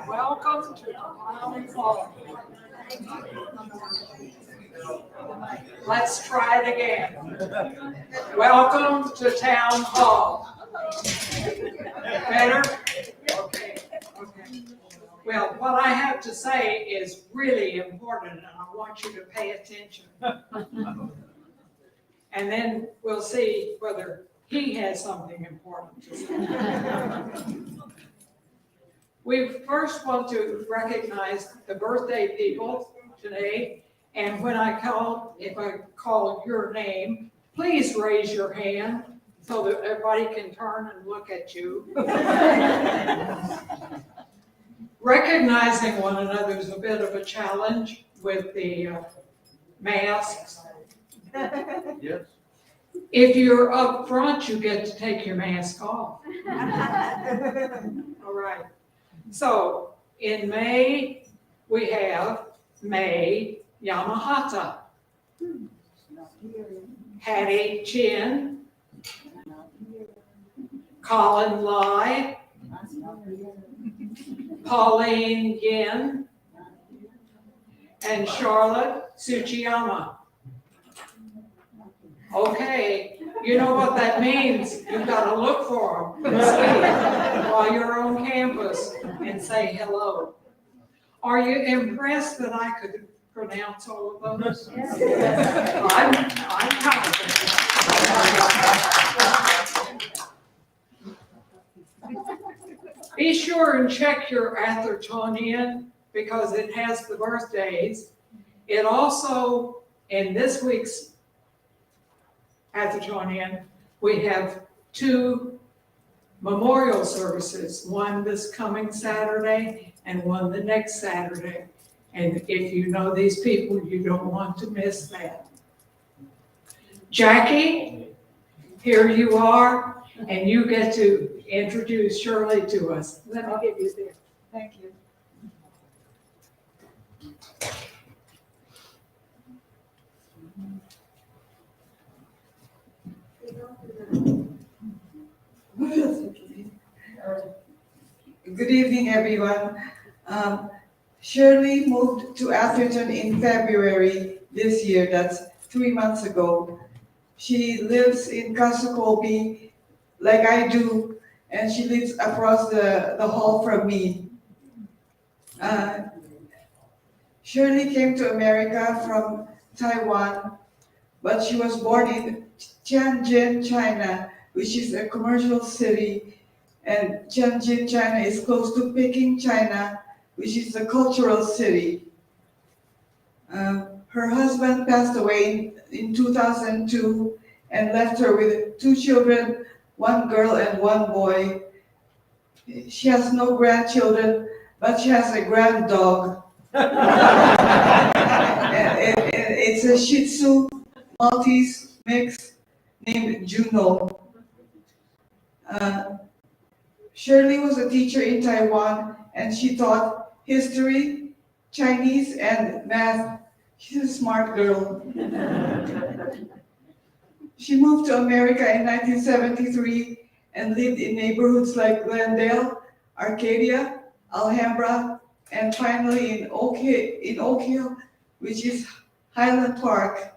Welcome to Town Hall. Let's try it again. Welcome to Town Hall. Better? Okay. Well, what I have to say is really important, and I want you to pay attention. And then we'll see whether he has something important to say. We first want to recognize the birthday people today, and if I call your name, please raise your hand so that everybody can turn and look at you. Recognizing one another is a bit of a challenge with the masks. Yes. If you're up front, you get to take your mask off. All right. So in May, we have May Yamahata, Hattie Chin, Colin Lai, Pauline Yin, and Charlotte Tsuchiyama. Okay, you know what that means. You've got to look for them while you're on campus and say hello. Are you impressed that I could pronounce all of those? I'm confident. Be sure and check your Athertonian because it has the birthdays. It also, in this week's Athertonian, we have 2 memorial services, one this coming Saturday and one the next Saturday. And if you know these people, you don't want to miss that. Jackie, here you are, and you get to introduce Shirley to us. Let me give you this. Thank you. Good evening, everyone. Shirley moved to Atherton in February this year, that's 3 months ago. She lives in Casa Colby like I do, and she lives across the hall from me. Shirley came to America from Taiwan, but she was born in Tianjin, China, which is a commercial city, and Tianjin, China is close to Peking, China, which is a cultural city. Her husband passed away in 2002 and left her with 2 children, 1 girl and 1 boy. She has no grandchildren, but she has a grand dog. It's a Shih Tzu Maltese mix named Juno. Shirley was a teacher in Taiwan, and she taught history, Chinese, and math. She's a smart girl. She moved to America in 1973 and lived in neighborhoods like Glendale, Arcadia, Alhambra, and finally in Oak Hill, which is Highland Park,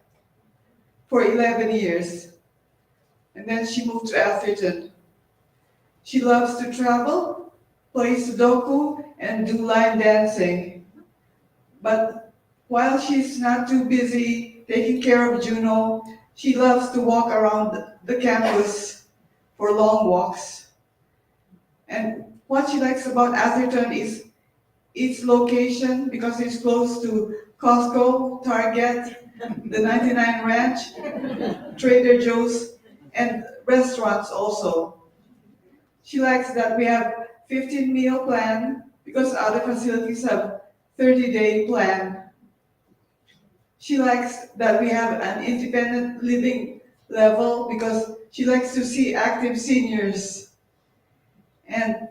for 11 years. And then she moved to Atherton. She loves to travel, play Sudoku, and do line dancing. But while she's not too busy taking care of Juno, she loves to walk around the campus for long walks. And what she likes about Atherton is its location, because it's close to Costco, Target, the 99 Ranch, Trader Joe's, and restaurants also. She likes that we have 15-meal plan because other facilities have 30-day plan. She likes that we have an independent living level because she likes to see active seniors. And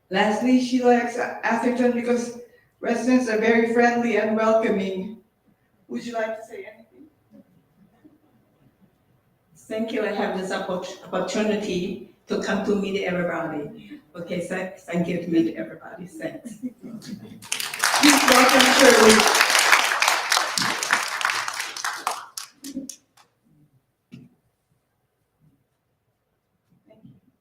lastly, she likes Atherton because residents are very friendly and welcoming. Would you like to say anything? Thank you. I have this opportunity to come to meet everybody. Okay, so thank you to meet everybody. Thanks. Please welcome Shirley.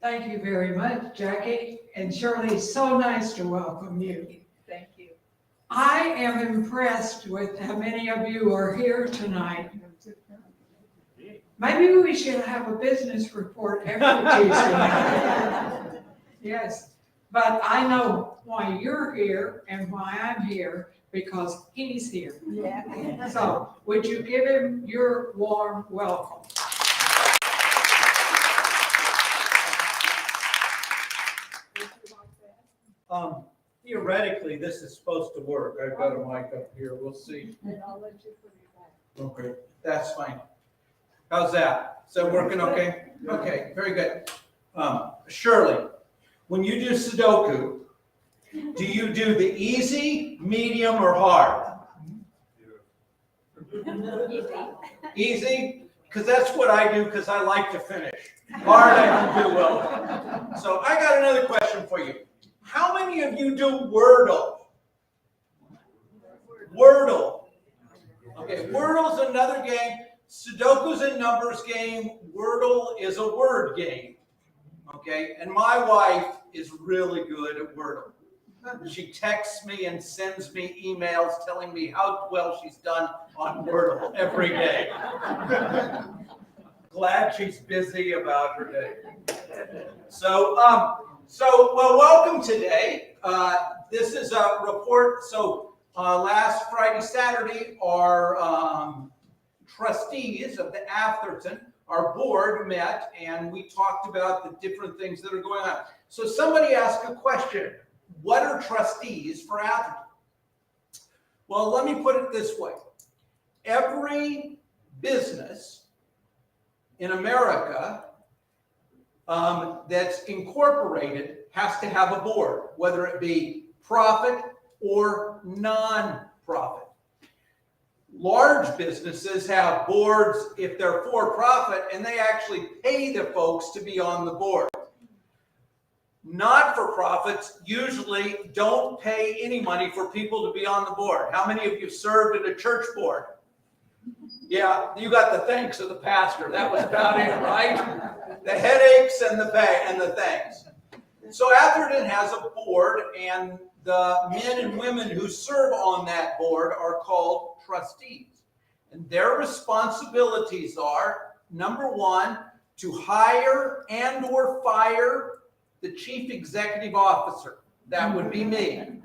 Thank you very much, Jackie. And Shirley, it's so nice to welcome you. Thank you. I am impressed with how many of you are here tonight. Maybe we should have a business report every Tuesday. Yes, but I know why you're here and why I'm here, because he's here. Yeah. So would you give him your warm welcome? Theoretically, this is supposed to work. I've got a mic up here. We'll see. And I'll let you put it back. Okay, that's fine. How's that? Is that working okay? Okay, very good. Shirley, when you do Sudoku, do you do the easy, medium, or hard? Easy? Because that's what I do, because I like to finish. Hard, I don't do well. So I got another question for you. How many of you do Wordle? Wordle. Okay, Wordle's another game. Sudoku's a numbers game. Wordle is a word game. Okay, and my wife is really good at Wordle. She texts me and sends me emails telling me how well she's done on Wordle every day. Glad she's busy about her day. So, well, welcome today. This is a report. So, last Friday, Saturday, our trustees of the Atherton, our board met, and we talked about the different things that are going on. So somebody asked a question, what are trustees for Atherton? Well, let me put it this way. Every business in America that's incorporated has to have a board, whether it be profit or non-profit. Large businesses have boards if they're for profit, and they actually pay the folks to be on the board. Not-for-profits usually don't pay any money for people to be on the board. How many of you served in a church board? Yeah, you got the thanks of the pastor. That was about it, right? The headaches and the pay and the thanks. So Atherton has a board, and the men and women who serve on that board are called trustees. And their responsibilities are, number one, to hire and or fire the chief executive officer. That would be me.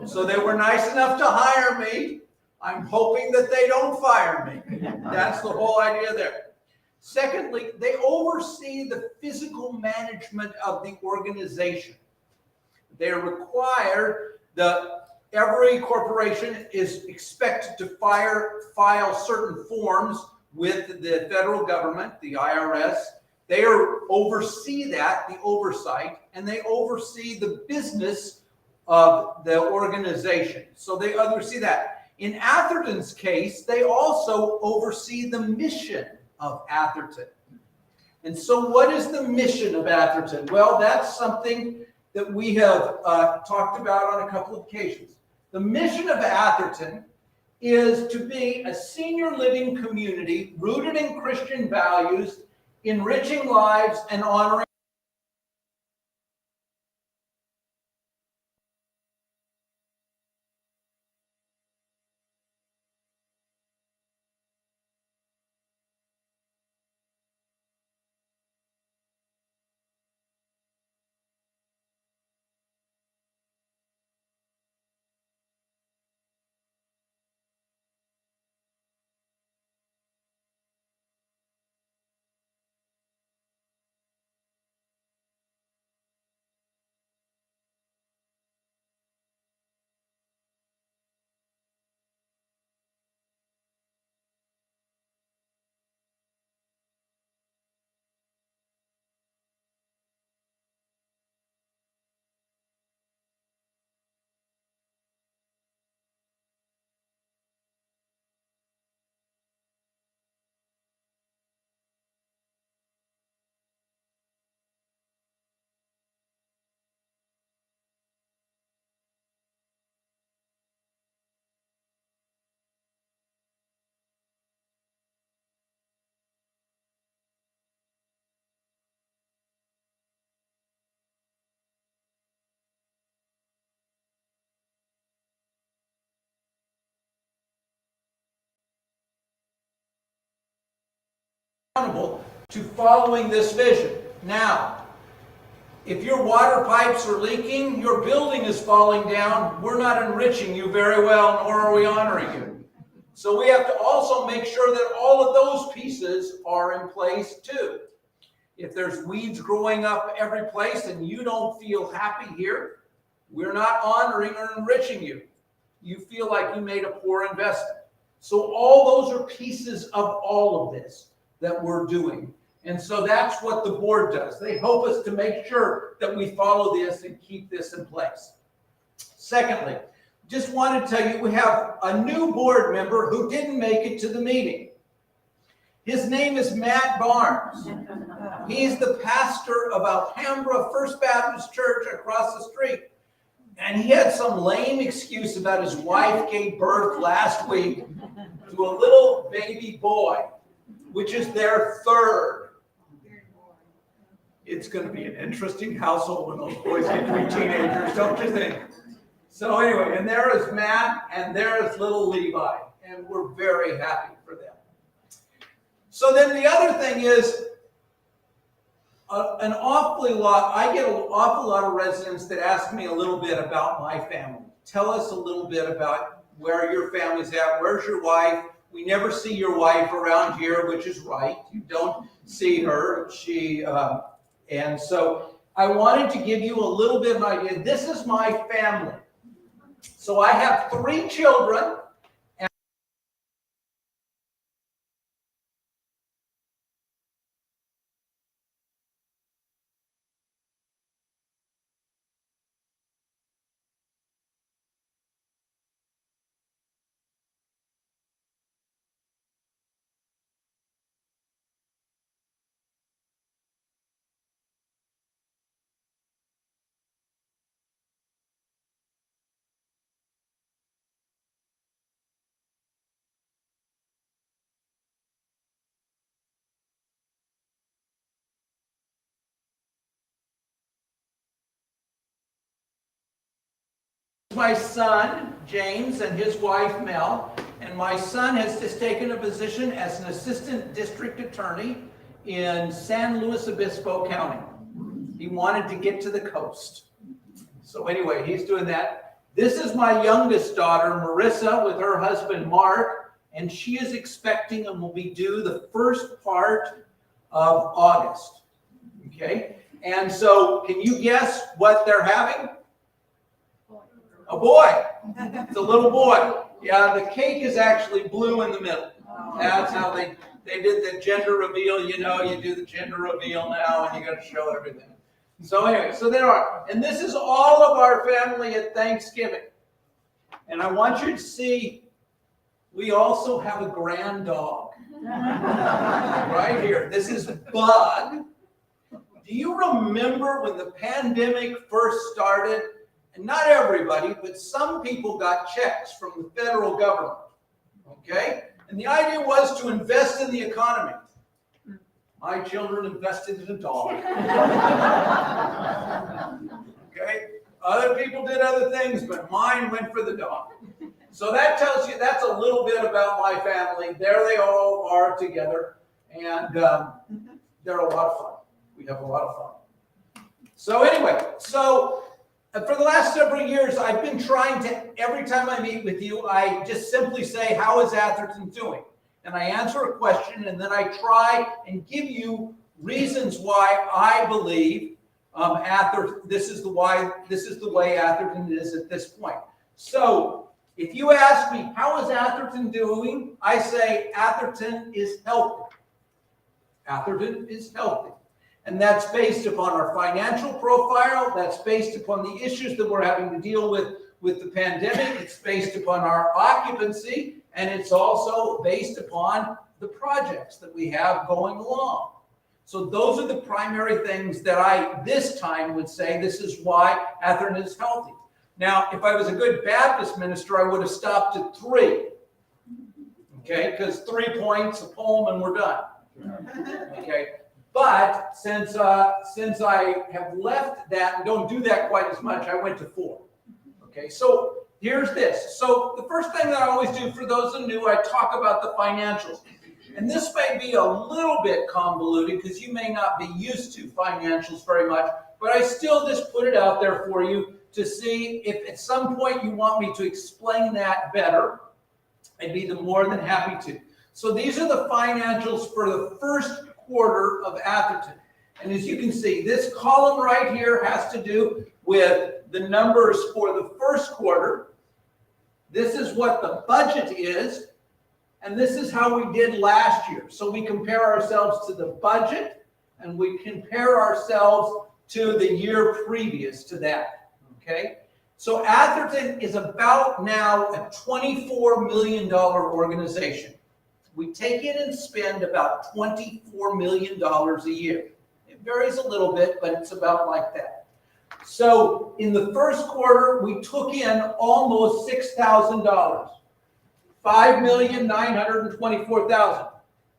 So they were nice enough to hire me. I'm hoping that they don't fire me. That's the whole idea there. Secondly, they oversee the physical management of the organization. They are required that every corporation is expected to file certain forms with the federal government, the IRS. They oversee that, the oversight, and they oversee the business of the organization. So they oversee that. In Atherton's case, they also oversee the mission of Atherton. And so what is the mission of Atherton? Well, that's something that we have talked about on a couple of occasions. The mission of Atherton is to be a senior living community rooted in Christian values, enriching lives and honoring accountable to following this vision. Now, if your water pipes are leaking, your building is falling down, we're not enriching you very well, nor are we honoring you. So we have to also make sure that all of those pieces are in place too. If there's weeds growing up every place and you don't feel happy here, we're not honoring or enriching you. You feel like you made a poor investment. So all those are pieces of all of this that we're doing. And so that's what the board does. They help us to make sure that we follow this and keep this in place. Secondly, just want to tell you we have a new board member who didn't make it to the meeting. His name is Matt Barnes. He's the pastor of Alhambra First Baptist Church across the street. And he had some lame excuse about his wife gave birth last week to a little baby boy, which is their third. It's going to be an interesting household when those boys get to be teenagers, don't you think? So anyway, and there is Matt, and there is little Levi, and we're very happy for them. So then the other thing is, I get an awful lot of residents that ask me a little bit about my family. Tell us a little bit about where your family's at. Where's your wife? We never see your wife around here, which is right. You don't see her. And so I wanted to give you a little bit of an idea. This is my family. So I have 3 children. my son, James, and his wife, Mel. And my son has just taken a position as an assistant district attorney in San Luis Obispo County. He wanted to get to the coast. So anyway, he's doing that. This is my youngest daughter, Marissa, with her husband, Mark, and she is expecting and will be due the first part of August. Okay? And so can you guess what they're having? A boy. It's a little boy. Yeah, the cake is actually blue in the middle. That's how they did the gender reveal. You know, you do the gender reveal now and you got to show everything. So anyway, so there are. And this is all of our family at Thanksgiving. And I want you to see, we also have a grand dog. Right here. This is Bug. Do you remember when the pandemic first started? And not everybody, but some people got checks from the federal government. Okay? And the idea was to invest in the economy. My children invested in a dog. Okay? Other people did other things, but mine went for the dog. So that tells you, that's a little bit about my family. There they all are together. And they're a lot of fun. We have a lot of fun. So anyway, for the last several years, I've been trying to, every time I meet with you, I just simply say, how is Atherton doing? And I answer a question, and then I try and give you reasons why I believe this is the way Atherton is at this point. So if you ask me, how is Atherton doing? I say Atherton is healthy. Atherton is healthy. And that's based upon our financial profile. That's based upon the issues that we're having to deal with the pandemic. It's based upon our occupancy. And it's also based upon the projects that we have going along. So those are the primary things that I, this time, would say this is why Atherton is healthy. Now, if I was a good Baptist minister, I would have stopped at 3. Okay, because 3 points, a poem, and we're done. Okay. But since I have left that and don't do that quite as much, I went to 4. Okay, so here's this. So the first thing that I always do for those who are new, I talk about the financials. And this may be a little bit convoluted because you may not be used to financials very much, but I still just put it out there for you to see if at some point you want me to explain that better. I'd be more than happy to. So these are the financials for the first quarter of Atherton. And as you can see, this column right here has to do with the numbers for the first quarter. This is what the budget is, and this is how we did last year. So we compare ourselves to the budget, and we compare ourselves to the year previous to that, okay? So Atherton is about now a $24 million organization. We take in and spend about $24 million a year. It varies a little bit, but it's about like that. So in the first quarter, we took in almost $6,000, $5,924,000.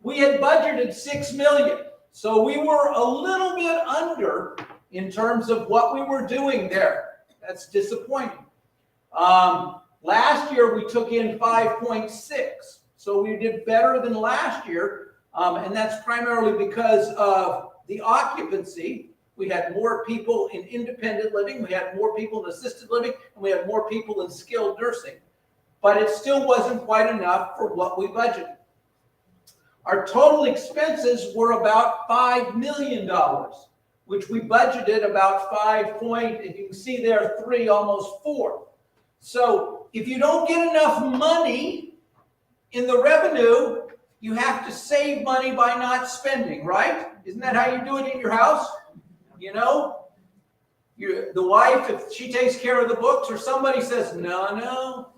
We had budgeted $6 million, so we were a little bit under in terms of what we were doing there. That's disappointing. Last year, we took in 5.6. So we did better than last year, and that's primarily because of the occupancy. We had more people in independent living, we had more people in assisted living, and we had more people in skilled nursing. But it still wasn't quite enough for what we budgeted. Our total expenses were about $5 million, which we budgeted about 5 point, if you can see there, 3, almost 4. So if you don't get enough money in the revenue, you have to save money by not spending, right? Isn't that how you do it in your house? You know, the wife, if she takes care of the books, or somebody says, no,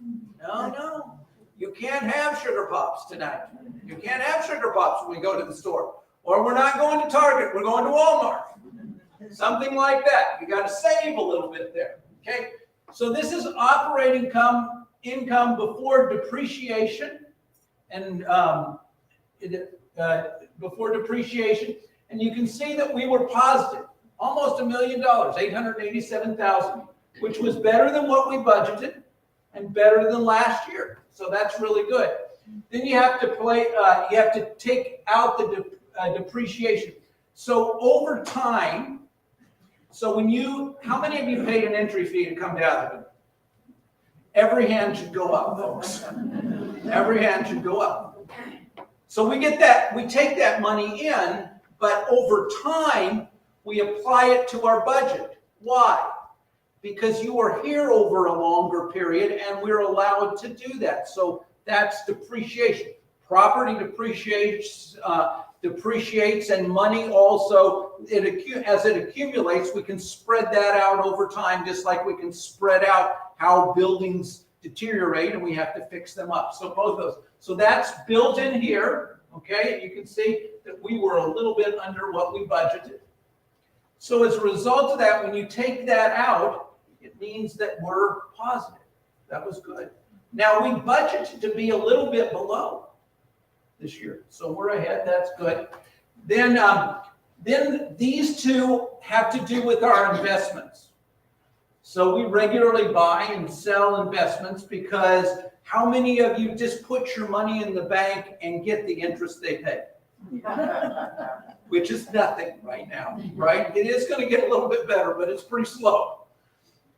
you can't have sugar pops tonight. You can't have sugar pops when we go to the store. Or we're not going to Target, we're going to Walmart. Something like that. You got to save a little bit there, okay? So this is operating income before depreciation. And before depreciation, and you can see that we were positive, almost $1 million, $887,000. which was better than what we budgeted and better than last year. So that's really good. Then you have to take out the depreciation. So over time, so how many of you paid an entry fee to come to Atherton? Every hand should go up, folks. Every hand should go up. So we take that money in, but over time, we apply it to our budget. Why? Because you are here over a longer period and we're allowed to do that. So that's depreciation. Property depreciates, and money also, as it accumulates, we can spread that out over time, just like we can spread out how buildings deteriorate and we have to fix them up. So both of those. So that's built in here, okay? You can see that we were a little bit under what we budgeted. So as a result of that, when you take that out, it means that we're positive. That was good. Now we budgeted to be a little bit below this year. So we're ahead, that's good. Then these two have to do with our investments. So we regularly buy and sell investments because how many of you just put your money in the bank and get the interest they pay? Which is nothing right now, right? It is going to get a little bit better, but it's pretty slow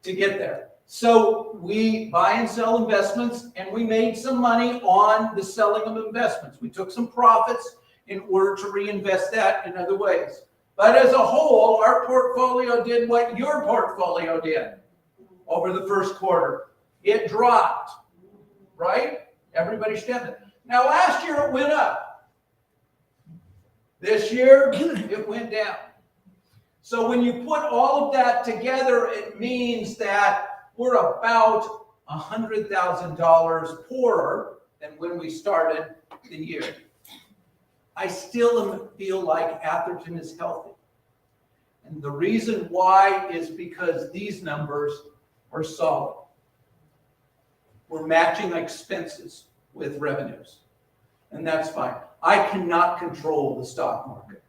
to get there. So we buy and sell investments, and we made some money on the selling of investments. We took some profits in order to reinvest that in other ways. But as a whole, our portfolio did what your portfolio did over the first quarter. It dropped, right? Everybody stand it. Now last year it went up. This year it went down. So when you put all of that together, it means that we're about $100,000 poorer than when we started the year. I still feel like Atherton is healthy. And the reason why is because these numbers are solid. We're matching expenses with revenues. And that's fine. I cannot control the stock market.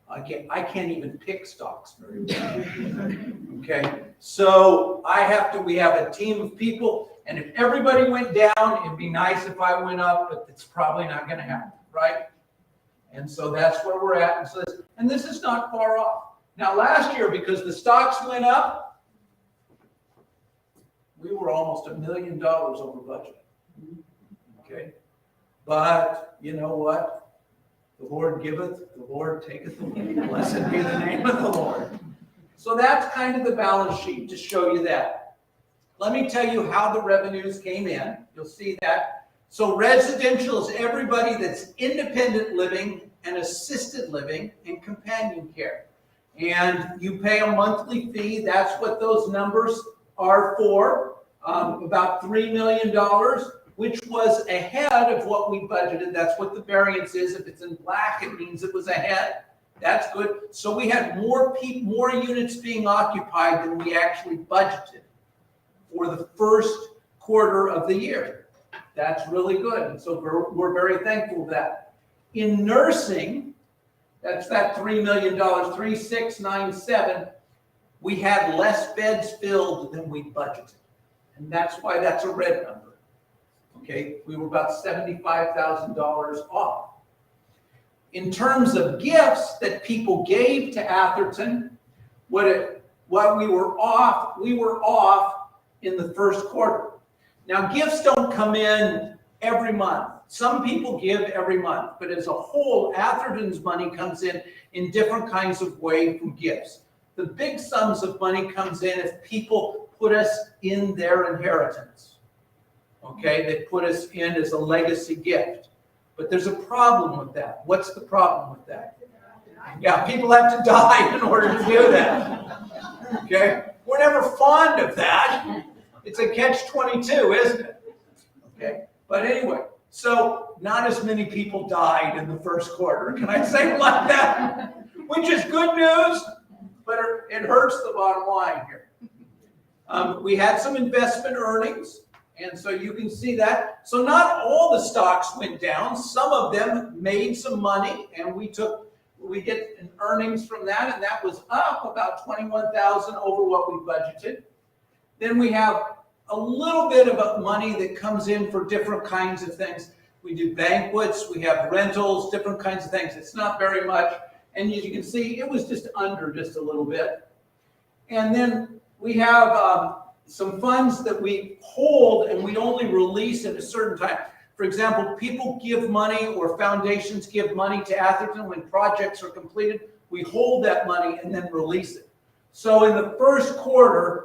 I can't even pick stocks very well. Okay, so we have a team of people, and if everybody went down, it'd be nice if I went up, but it's probably not going to happen, right? And so that's where we're at. And this is not far off. Now last year, because the stocks went up, we were almost $1 million over budget. Okay, but you know what? The Lord giveth, the Lord taketh away. Blessed be the name of the Lord. So that's kind of the balance sheet to show you that. Let me tell you how the revenues came in. You'll see that. So residential is everybody that's independent living and assisted living and companion care. And you pay a monthly fee. That's what those numbers are for. About $3 million. Which was ahead of what we budgeted. That's what the variance is. If it's in black, it means it was ahead. That's good. So we had more units being occupied than we actually budgeted for the first quarter of the year. That's really good. And so we're very thankful for that. In nursing, that's that $3 million, 3,697, we had less beds filled than we budgeted. And that's why that's a red number. Okay, we were about $75,000 off. In terms of gifts that people gave to Atherton, what we were off in the first quarter. Now, gifts don't come in every month. Some people give every month, but as a whole, Atherton's money comes in different kinds of ways from gifts. The big sums of money comes in if people put us in their inheritance. Okay, they put us in as a legacy gift. But there's a problem with that. What's the problem with that? Yeah, people have to die in order to do that. Okay, we're never fond of that. It's a catch-22, isn't it? Okay, but anyway, so not as many people died in the first quarter. Can I say it like that? Which is good news, but it hurts the bottom line here. We had some investment earnings. And so you can see that. So not all the stocks went down. Some of them made some money, and we took we get an earnings from that, and that was up about 21,000 over what we budgeted. Then we have a little bit of money that comes in for different kinds of things. We do banquets, we have rentals, different kinds of things. It's not very much. And as you can see, it was just under just a little bit. And then we have some funds that we hold and we only release at a certain time. For example, people give money or foundations give money to Atherton when projects are completed. We hold that money and then release it. So in the first quarter,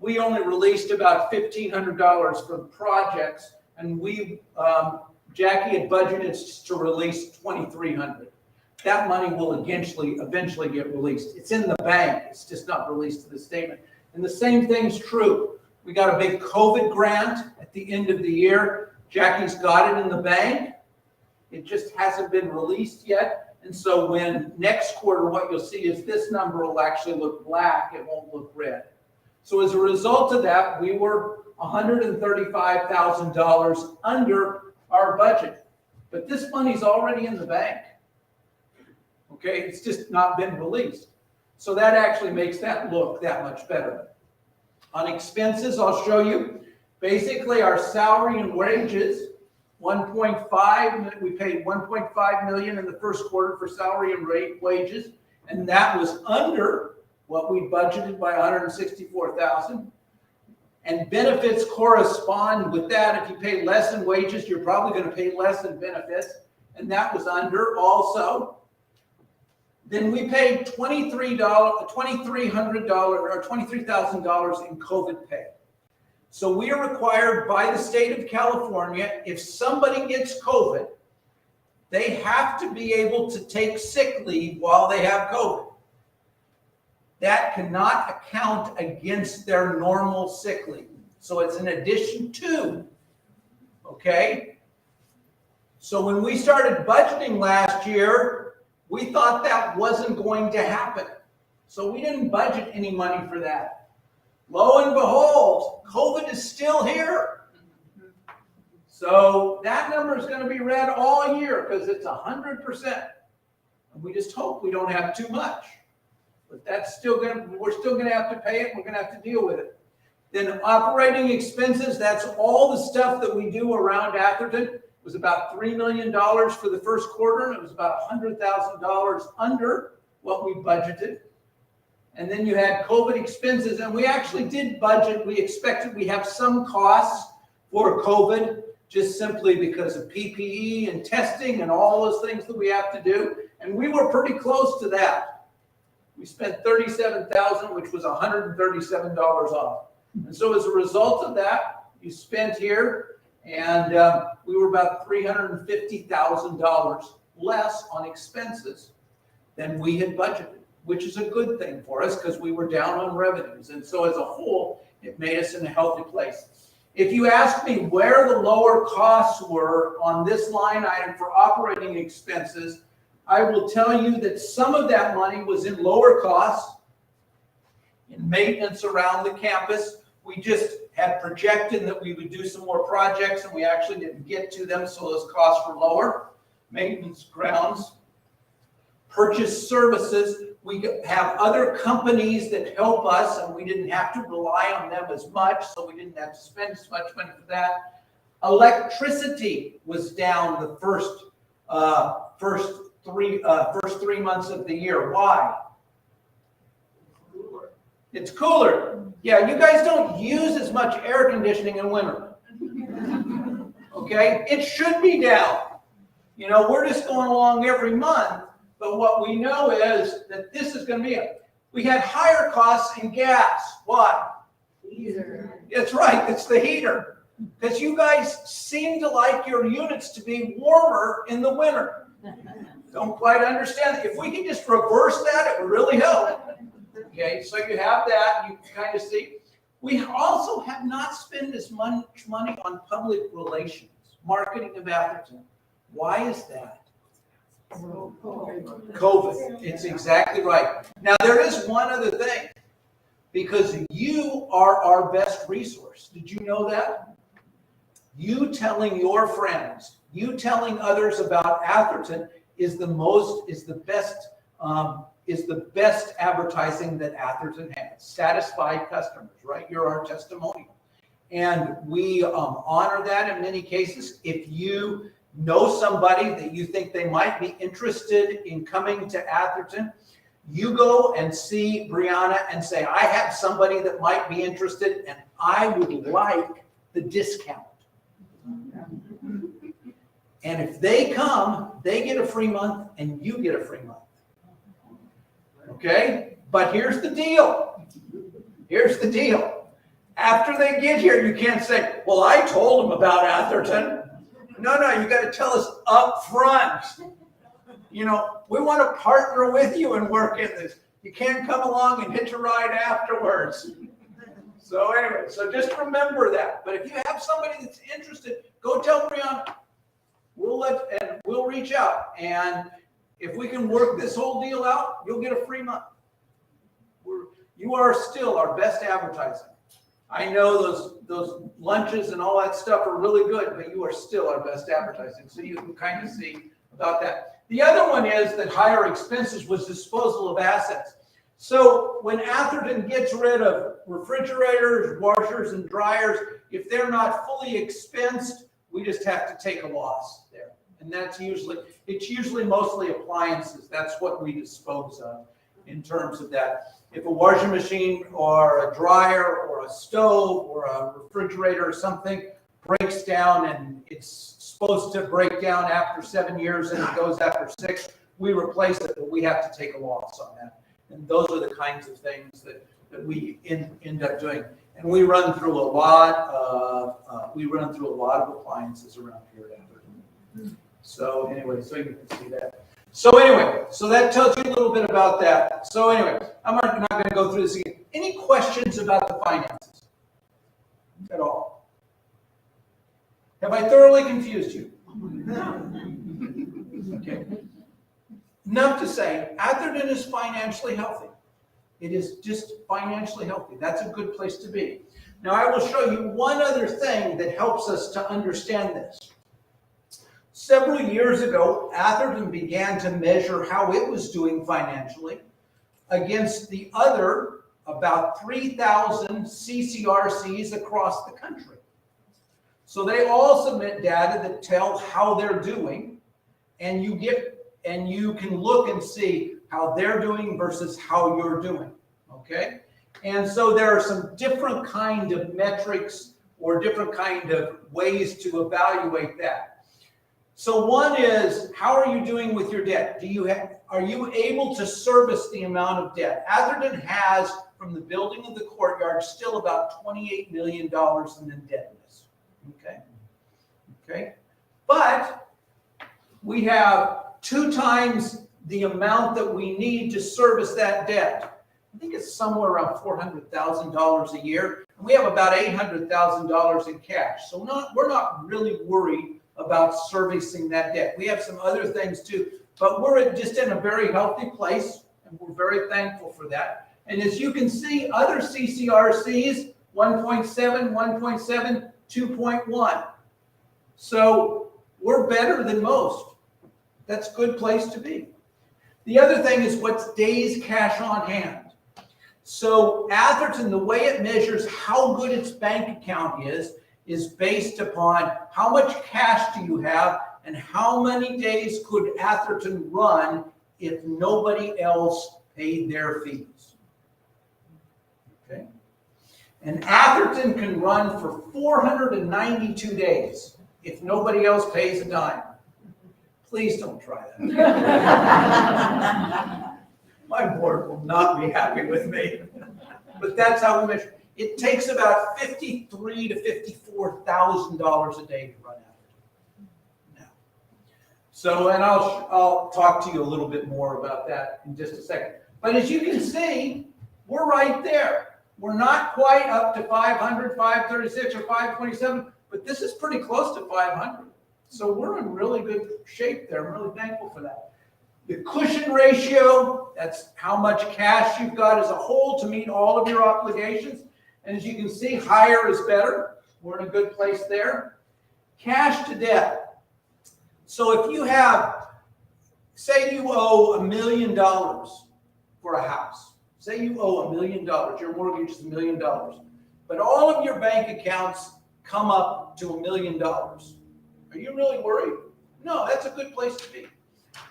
we only released about $1,500 for projects, and Jackie had budgeted to release $2,300. That money will eventually get released. It's in the bank. It's just not released to the statement. And the same thing's true. We got a big COVID grant at the end of the year. Jackie's got it in the bank. It just hasn't been released yet. And so when next quarter, what you'll see is this number will actually look black. It won't look red. So as a result of that, we were $135,000 under our budget. But this money's already in the bank. Okay, it's just not been released. So that actually makes that look that much better. On expenses, I'll show you. Basically, our salary and wages, 1.5, we paid 1.5 million in the first quarter for salary and wages, and that was under what we budgeted by 164,000. And benefits correspond with that. If you pay less in wages, you're probably going to pay less in benefits, and that was under also. Then we paid $2,300 or $23,000 in COVID pay. So we are required by the state of California, if somebody gets COVID, they have to be able to take sick leave while they have COVID. That cannot account against their normal sick leave. So it's in addition to, okay? So when we started budgeting last year, we thought that wasn't going to happen. So we didn't budget any money for that. Lo and behold, COVID is still here. So that number is going to be red all year because it's 100%. And we just hope we don't have too much. But that's still we're still going to have to pay it. We're going to have to deal with it. Then operating expenses, that's all the stuff that we do around Atherton. It was about $3 million for the first quarter, and it was about $100,000 under what we budgeted. And then you had COVID expenses, and we actually did budget. We expected we have some costs for COVID, just simply because of PPE and testing and all those things that we have to do. And we were pretty close to that. We spent $37,000, which was $137 off. And so as a result of that, you spent here, and we were about $350,000 less on expenses than we had budgeted, which is a good thing for us because we were down on revenues. And so as a whole, it made us in a healthy place. If you ask me where the lower costs were on this line item for operating expenses, I will tell you that some of that money was in lower costs, in maintenance around the campus. We just had projected that we would do some more projects, and we actually didn't get to them, so those costs were lower. Maintenance, grounds, purchase services. We have other companies that help us, and we didn't have to rely on them as much, so we didn't have to spend as much money for that. Electricity was down the first 3 months of the year. Why? It's cooler. Yeah, you guys don't use as much air conditioning in winter. Okay? It should be down. You know, we're just going along every month, but what we know is that this is going to be it. We had higher costs in gas. Why? Heater. That's right. It's the heater. Because you guys seem to like your units to be warmer in the winter. Don't quite understand. If we can just reverse that, it would really help. Okay, so you have that. You can kind of see. We also have not spent as much money on public relations, marketing of Atherton. Why is that? COVID. It's exactly right. Now, there is one other thing. Because you are our best resource. Did you know that? You telling your friends, you telling others about Atherton is the best is the best advertising that Atherton has. Satisfied customers, right? You're our testimonial. And we honor that in many cases. If you know somebody that you think they might be interested in coming to Atherton, you go and see Brianna and say, I have somebody that might be interested and I would like the discount. And if they come, they get a free month and you get a free month. Okay? But here's the deal. Here's the deal. After they get here, you can't say, well, I told them about Atherton. No, you got to tell us up front. You know, we want to partner with you and work in this. You can't come along and hitch a ride afterwards. So anyway, so just remember that. But if you have somebody that's interested, go tell Brianna. We'll reach out. And if we can work this whole deal out, you'll get a free month. You are still our best advertising. I know those lunches and all that stuff are really good, but you are still our best advertising. So you can kind of see about that. The other one is that higher expenses was disposal of assets. So when Atherton gets rid of refrigerators, washers, and dryers, if they're not fully expensed, we just have to take a loss there. And it's usually mostly appliances. That's what we dispose of in terms of that. If a washing machine or a dryer or a stove or a refrigerator or something breaks down and it's supposed to break down after 7 years and it goes after 6, we replace it, but we have to take a loss on that. And those are the kinds of things that we end up doing. And we run through a lot of appliances around here at Atherton. So anyway, so you can see that. So anyway, so that tells you a little bit about that. So anyway, I'm not going to go through this again. Any questions about the finances at all? Have I thoroughly confused you? Okay. Enough to say, Atherton is financially healthy. It is just financially healthy. That's a good place to be. Now I will show you one other thing that helps us to understand this. Several years ago, Atherton began to measure how it was doing financially against the other about 3,000 CCRCs across the country. So they all submit data that tell how they're doing, and you can look and see how they're doing versus how you're doing. Okay? And so there are some different kind of metrics or different kind of ways to evaluate that. So one is, how are you doing with your debt? Are you able to service the amount of debt? Atherton has, from the building of the courtyard, still about $28 million in indebtedness. Okay? But we have 2 times the amount that we need to service that debt. I think it's somewhere around $400,000 a year. And we have about $800,000 in cash. So we're not really worried about servicing that debt. We have some other things too, but we're just in a very healthy place, and we're very thankful for that. And as you can see, other CCRCs, 1.7, 1.7, 2.1. So we're better than most. That's a good place to be. The other thing is what's days cash on hand. So Atherton, the way it measures how good its bank account is based upon how much cash do you have and how many days could Atherton run if nobody else paid their fees. Okay? And Atherton can run for 492 days if nobody else pays a dime. Please don't try that. My board will not be happy with me. But that's how we measure. It takes about $53,000 to $54,000 a day to run Atherton now. So, and I'll talk to you a little bit more about that in just a second. But as you can see, we're right there. We're not quite up to 500, 536, or 527, but this is pretty close to 500. So we're in really good shape there. I'm really thankful for that. The cushion ratio, that's how much cash you've got as a whole to meet all of your obligations. And as you can see, higher is better. We're in a good place there. Cash to debt. So if you have say you owe $1 million for a house. Say you owe $1 million, your mortgage is $1 million, but all of your bank accounts come up to $1 million. Are you really worried? No, that's a good place to be.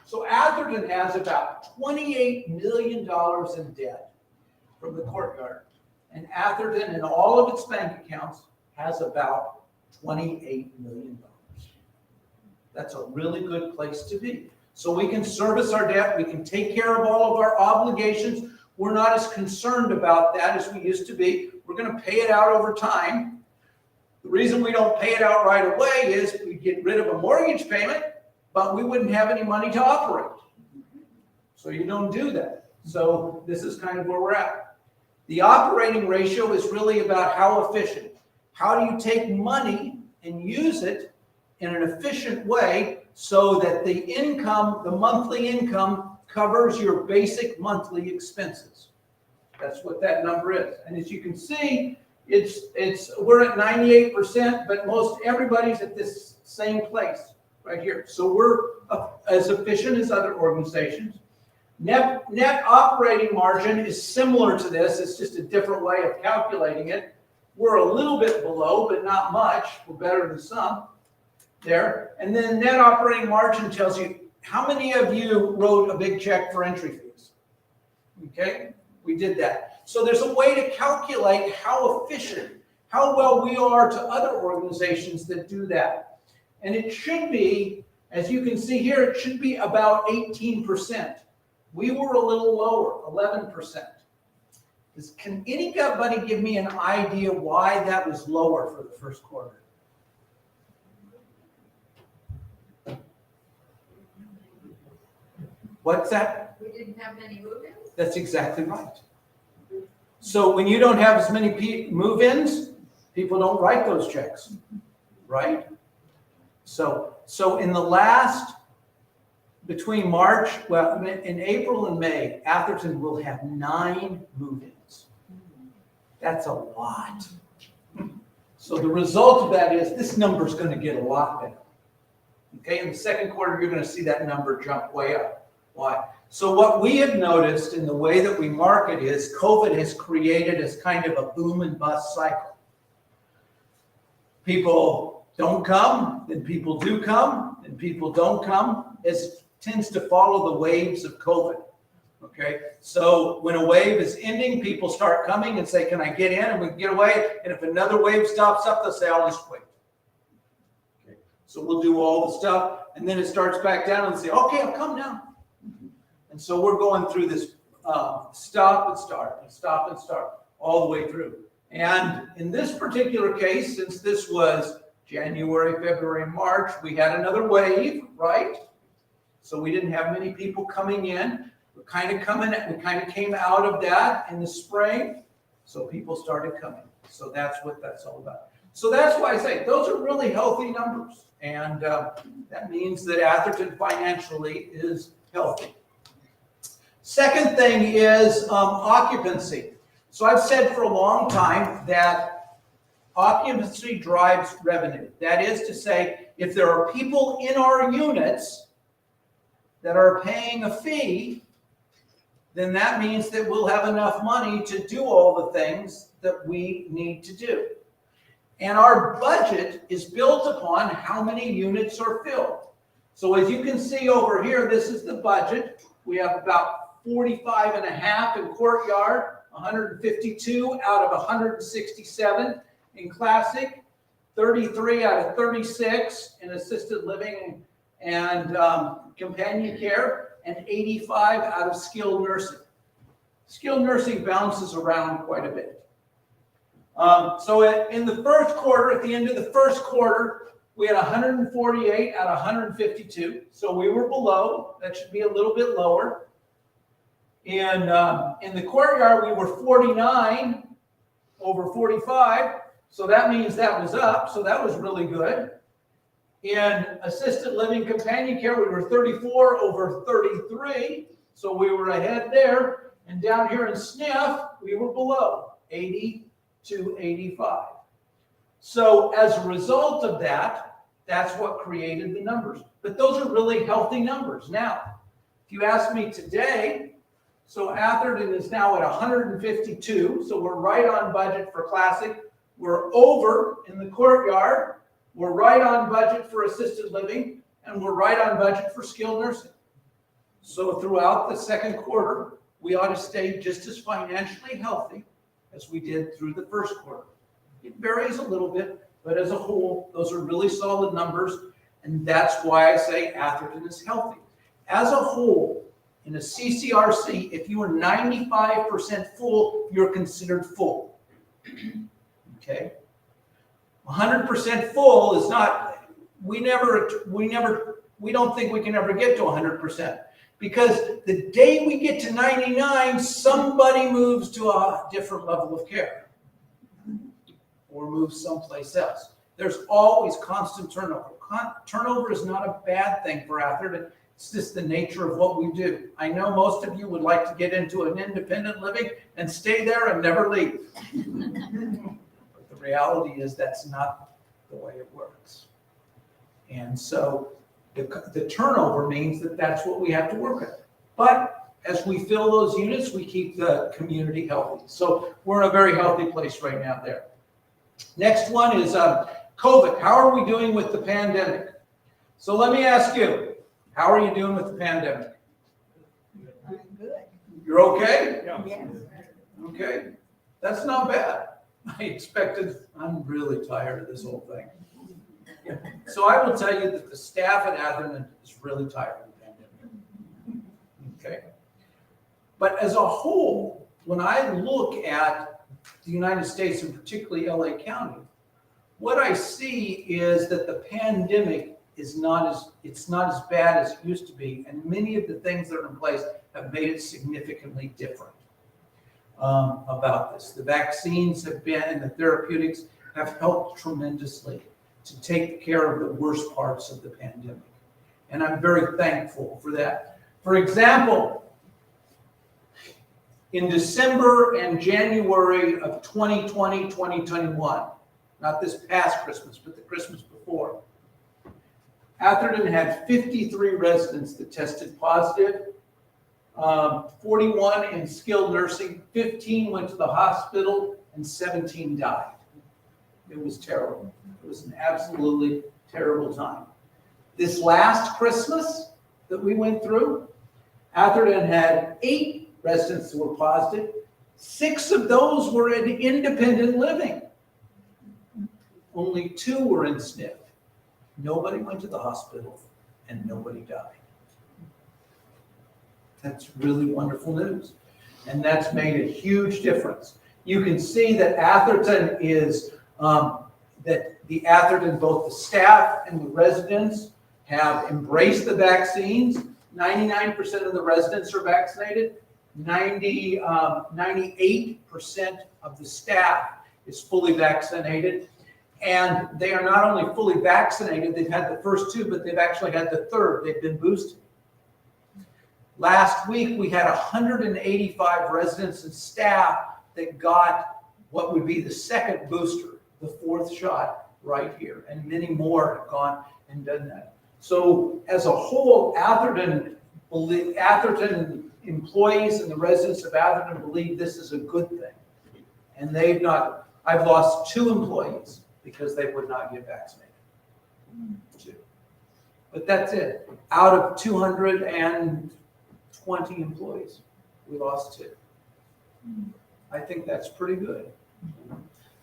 So Atherton has about $28 million in debt from the courtyard. And Atherton, in all of its bank accounts, has about $28 million. That's a really good place to be. So we can service our debt, we can take care of all of our obligations. We're not as concerned about that as we used to be. We're going to pay it out over time. The reason we don't pay it out right away is we get rid of a mortgage payment, but we wouldn't have any money to operate. So you don't do that. So this is kind of where we're at. The operating ratio is really about how efficient. How do you take money and use it in an efficient way so that the income, the monthly income, covers your basic monthly expenses. That's what that number is. And as you can see, we're at 98%, but most everybody's at this same place right here. So we're as efficient as other organizations. Net operating margin is similar to this. It's just a different way of calculating it. We're a little bit below, but not much. We're better than some there. And then net operating margin tells you how many of you wrote a big check for entry fees. Okay, we did that. So there's a way to calculate how efficient, how well we are to other organizations that do that. And it should be, as you can see here, it should be about 18%. We were a little lower, 11%. Can anybody give me an idea why that was lower for the first quarter? What's that? We didn't have many move-ins? That's exactly right. So when you don't have as many move-ins, people don't write those checks, right? So in the last, between March, well, in April and May, Atherton will have 9 move-ins. That's a lot. So the result of that is this number is going to get a lot better. Okay, in the second quarter, you're going to see that number jump way up. Why? So what we have noticed in the way that we market is COVID has created as kind of a boom and bust cycle. People don't come, then people do come, and people don't come. It tends to follow the waves of COVID. Okay, so when a wave is ending, people start coming and say, can I get in? And we can get away. And if another wave stops up, they'll say, I'll just wait. Okay, so we'll do all the stuff. And then it starts back down and say, okay, I'll come now. And so we're going through this stop and start, and stop and start, all the way through. And in this particular case, since this was January, February, and March, we had another wave, right? So we didn't have many people coming in. We kind of came out of that in the spring. So people started coming. So that's what that's all about. So that's why I say those are really healthy numbers. And that means that Atherton financially is healthy. Second thing is occupancy. So I've said for a long time that occupancy drives revenue. That is to say, if there are people in our units that are paying a fee, then that means that we'll have enough money to do all the things that we need to do. And our budget is built upon how many units are filled. So as you can see over here, this is the budget. We have about 45 and a half in courtyard, 152 out of 167 in classic, 33 out of 36 in assisted living and companion care, and 85 out of skilled nursing. Skilled nursing bounces around quite a bit. So in the first quarter, at the end of the first quarter, we had 148 out of 152. So we were below. That should be a little bit lower. In the courtyard, we were 49 over 45. So that means that was up. So that was really good. In assisted living companion care, we were 34 over 33. So we were ahead there. And down here in SNF, we were below, 80 to 85. So as a result of that, that's what created the numbers. But those are really healthy numbers. Now, If you ask me today, so Atherton is now at 152, so we're right on budget for Classic. We're over in the courtyard. We're right on budget for assisted living, and we're right on budget for skilled nursing. So throughout the second quarter, we ought to stay just as financially healthy as we did through the first quarter. It varies a little bit, but as a whole, those are really solid numbers, and that's why I say Atherton is healthy. As a whole, in a CCRC, if you are 95% full, you're considered full. Okay? 100% full is not, we don't think we can ever get to 100%. Because the day we get to 99, somebody moves to a different level of care or moves someplace else. There's always constant turnover. Turnover is not a bad thing for Atherton. It's just the nature of what we do. I know most of you would like to get into an independent living and stay there and never leave. But the reality is that's not the way it works. And so the turnover means that that's what we have to work at. But as we fill those units, we keep the community healthy. So we're in a very healthy place right now there. Next one is COVID. How are we doing with the pandemic? So let me ask you, how are you doing with the pandemic? I'm good. You're okay? Yes. Okay. That's not bad. I'm really tired of this whole thing. So I will tell you that the staff at Atherton is really tired of the pandemic. Okay. But as a whole, when I look at the United States and particularly LA County, what I see is that the pandemic is not as bad as it used to be, and many of the things that are in place have made it significantly different about this. The vaccines have been, and the therapeutics have helped tremendously to take care of the worst parts of the pandemic. And I'm very thankful for that. For example, in December and January of 2020, 2021, not this past Christmas, but the Christmas before, Atherton had 53 residents that tested positive, 41 in skilled nursing, 15 went to the hospital, and 17 died. It was terrible. It was an absolutely terrible time. This last Christmas that we went through, Atherton had 8 residents who were positive. 6 of those were in independent living. Only 2 were in SNF. Nobody went to the hospital and nobody died. That's really wonderful news. And that's made a huge difference. You can see that Atherton is, that the Atherton, both the staff and the residents have embraced the vaccines. 99% of the residents are vaccinated. 98% of the staff is fully vaccinated. And they are not only fully vaccinated, they've had the first 2, but they've actually had the third. They've been boosted. Last week, we had 185 residents and staff that got what would be the second booster, the 4th shot right here. And many more have gone and done that. So as a whole, Atherton employees and the residents of Atherton believe this is a good thing. And I've lost 2 employees because they would not get vaccinated. 2. But that's it. Out of 220 employees, we lost 2. I think that's pretty good.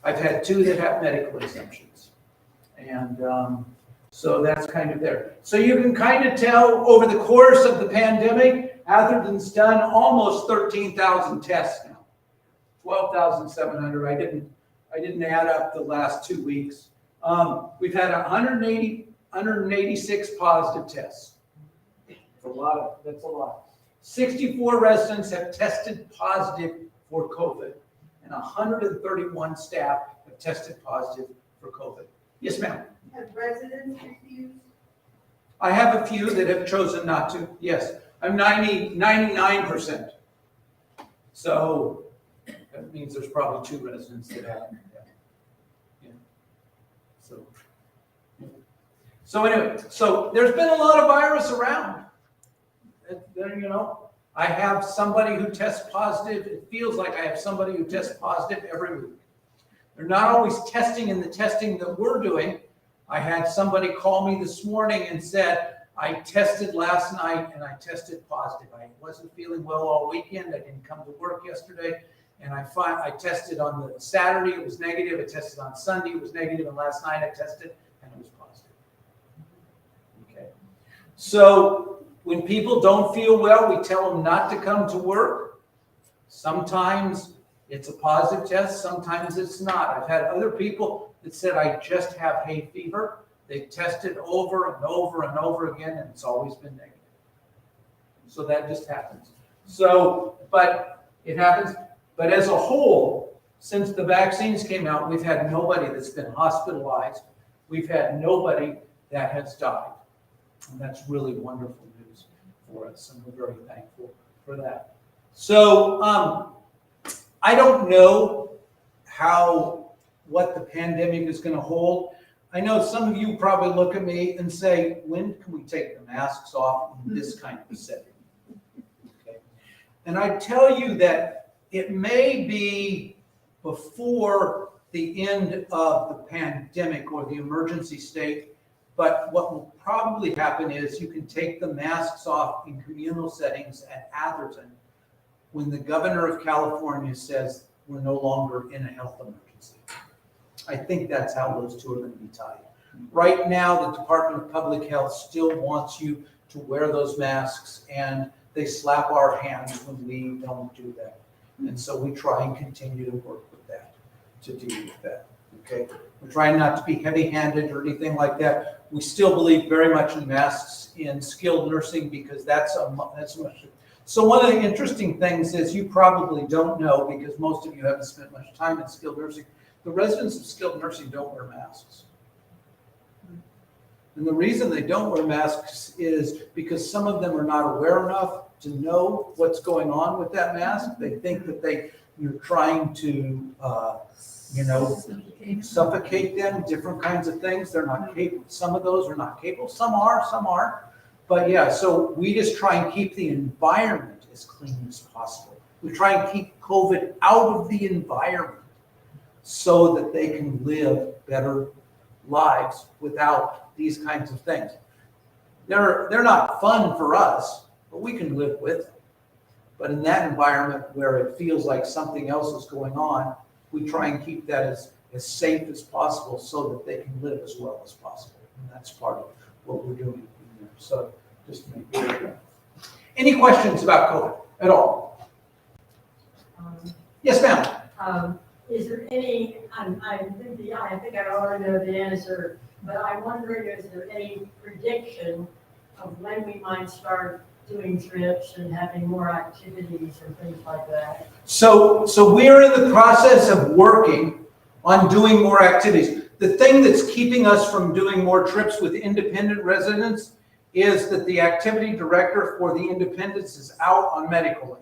I've had 2 that have medical exemptions. And so that's kind of there. So you can kind of tell over the course of the pandemic, Atherton's done almost 13,000 tests now. 12,700. I didn't add up the last 2 weeks. We've had 186 positive tests. That's a lot. 64 residents have tested positive for COVID, and 131 staff have tested positive for COVID. Yes, ma'am. Have residents refused? I have a few that have chosen not to. Yes, I'm 99%. So that means there's probably 2 residents that haven't. Yeah. So anyway, so there's been a lot of virus around. then, you know, I have somebody who tests positive. It feels like I have somebody who tests positive every week. They're not always testing in the testing that we're doing. I had somebody call me this morning and said, I tested last night and I tested positive. I wasn't feeling well all weekend. I didn't come to work yesterday. And I tested on the Saturday, it was negative. I tested on Sunday, it was negative. And last night I tested and it was positive. Okay. So when people don't feel well, we tell them not to come to work. Sometimes it's a positive test, sometimes it's not. I've had other people that said, I just have hay fever. They've tested over and over and over again, and it's always been negative. So that just happens. So, but it happens. But as a whole, since the vaccines came out, we've had nobody that's been hospitalized. We've had nobody that has died. And that's really wonderful news for us, and we're very thankful for that. So, I don't know what the pandemic is going to hold. I know some of you probably look at me and say, when can we take the masks off in this kind of a setting? Okay. And I tell you that it may be before the end of the pandemic or the emergency state, but what will probably happen is you can take the masks off in communal settings at Atherton when the governor of California says we're no longer in a health emergency. I think that's how those two are going to be tied. Right now, the Department of Public Health still wants you to wear those masks, and they slap our hands when we don't do that. And so we try and continue to work with that, to deal with that, okay? We're trying not to be heavy-handed or anything like that. We still believe very much in masks in skilled nursing because that's much. So one of the interesting things is you probably don't know, because most of you haven't spent much time in skilled nursing, the residents of skilled nursing don't wear masks. And the reason they don't wear masks is because some of them are not aware enough to know what's going on with that mask. They think that you're trying to, suffocate them, different kinds of things. They're not capable. Some of those are not capable. Some are, some aren't. But yeah, so we just try and keep the environment as clean as possible. We try and keep COVID out of the environment so that they can live better lives without these kinds of things. They're not fun for us, but we can live with them. But in that environment where it feels like something else is going on, we try and keep that as safe as possible so that they can live as well as possible. And that's part of what we're doing in there. So just to make sure. Any questions about COVID at all? Yes, ma'am. Is there any, I think I already know the answer, but I'm wondering, is there any prediction of when we might start doing trips and having more activities and things like that? So we're in the process of working on doing more activities. The thing that's keeping us from doing more trips with independent residents is that the activity director for the independents is out on medical leave.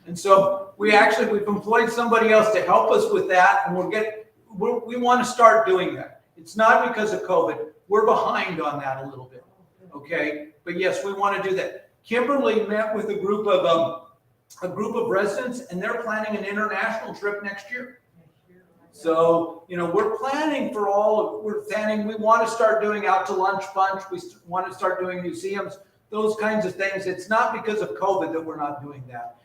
And so we've employed somebody else to help us with that, and we want to start doing that. It's not because of COVID. We're behind on that a little bit, okay? But yes, we want to do that. Kimberly met with a group of residents, and they're planning an international trip next year. So, we're planning we want to start doing out to lunch bunch. We want to start doing museums, those kinds of things. It's not because of COVID that we're not doing that.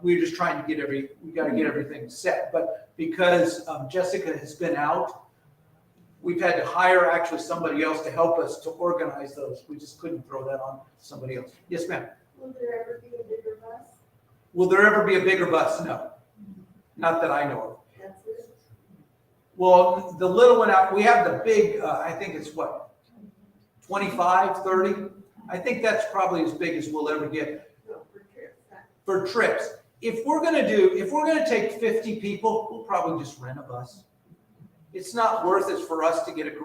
We're just trying to we got to get everything set. But because Jessica has been out, we've had to hire actually somebody else to help us to organize those. We just couldn't throw that on somebody else. Yes, ma'am. Will there ever be a bigger bus? Will there ever be a bigger bus? No. Not that I know of. That's it? Well, the little one out, we have the big, I think it's 25, 30? I think that's probably as big as we'll ever get. No, for trips. For trips. If we're gonna take 50 people, we'll probably just rent a bus. It's not worth it for us to get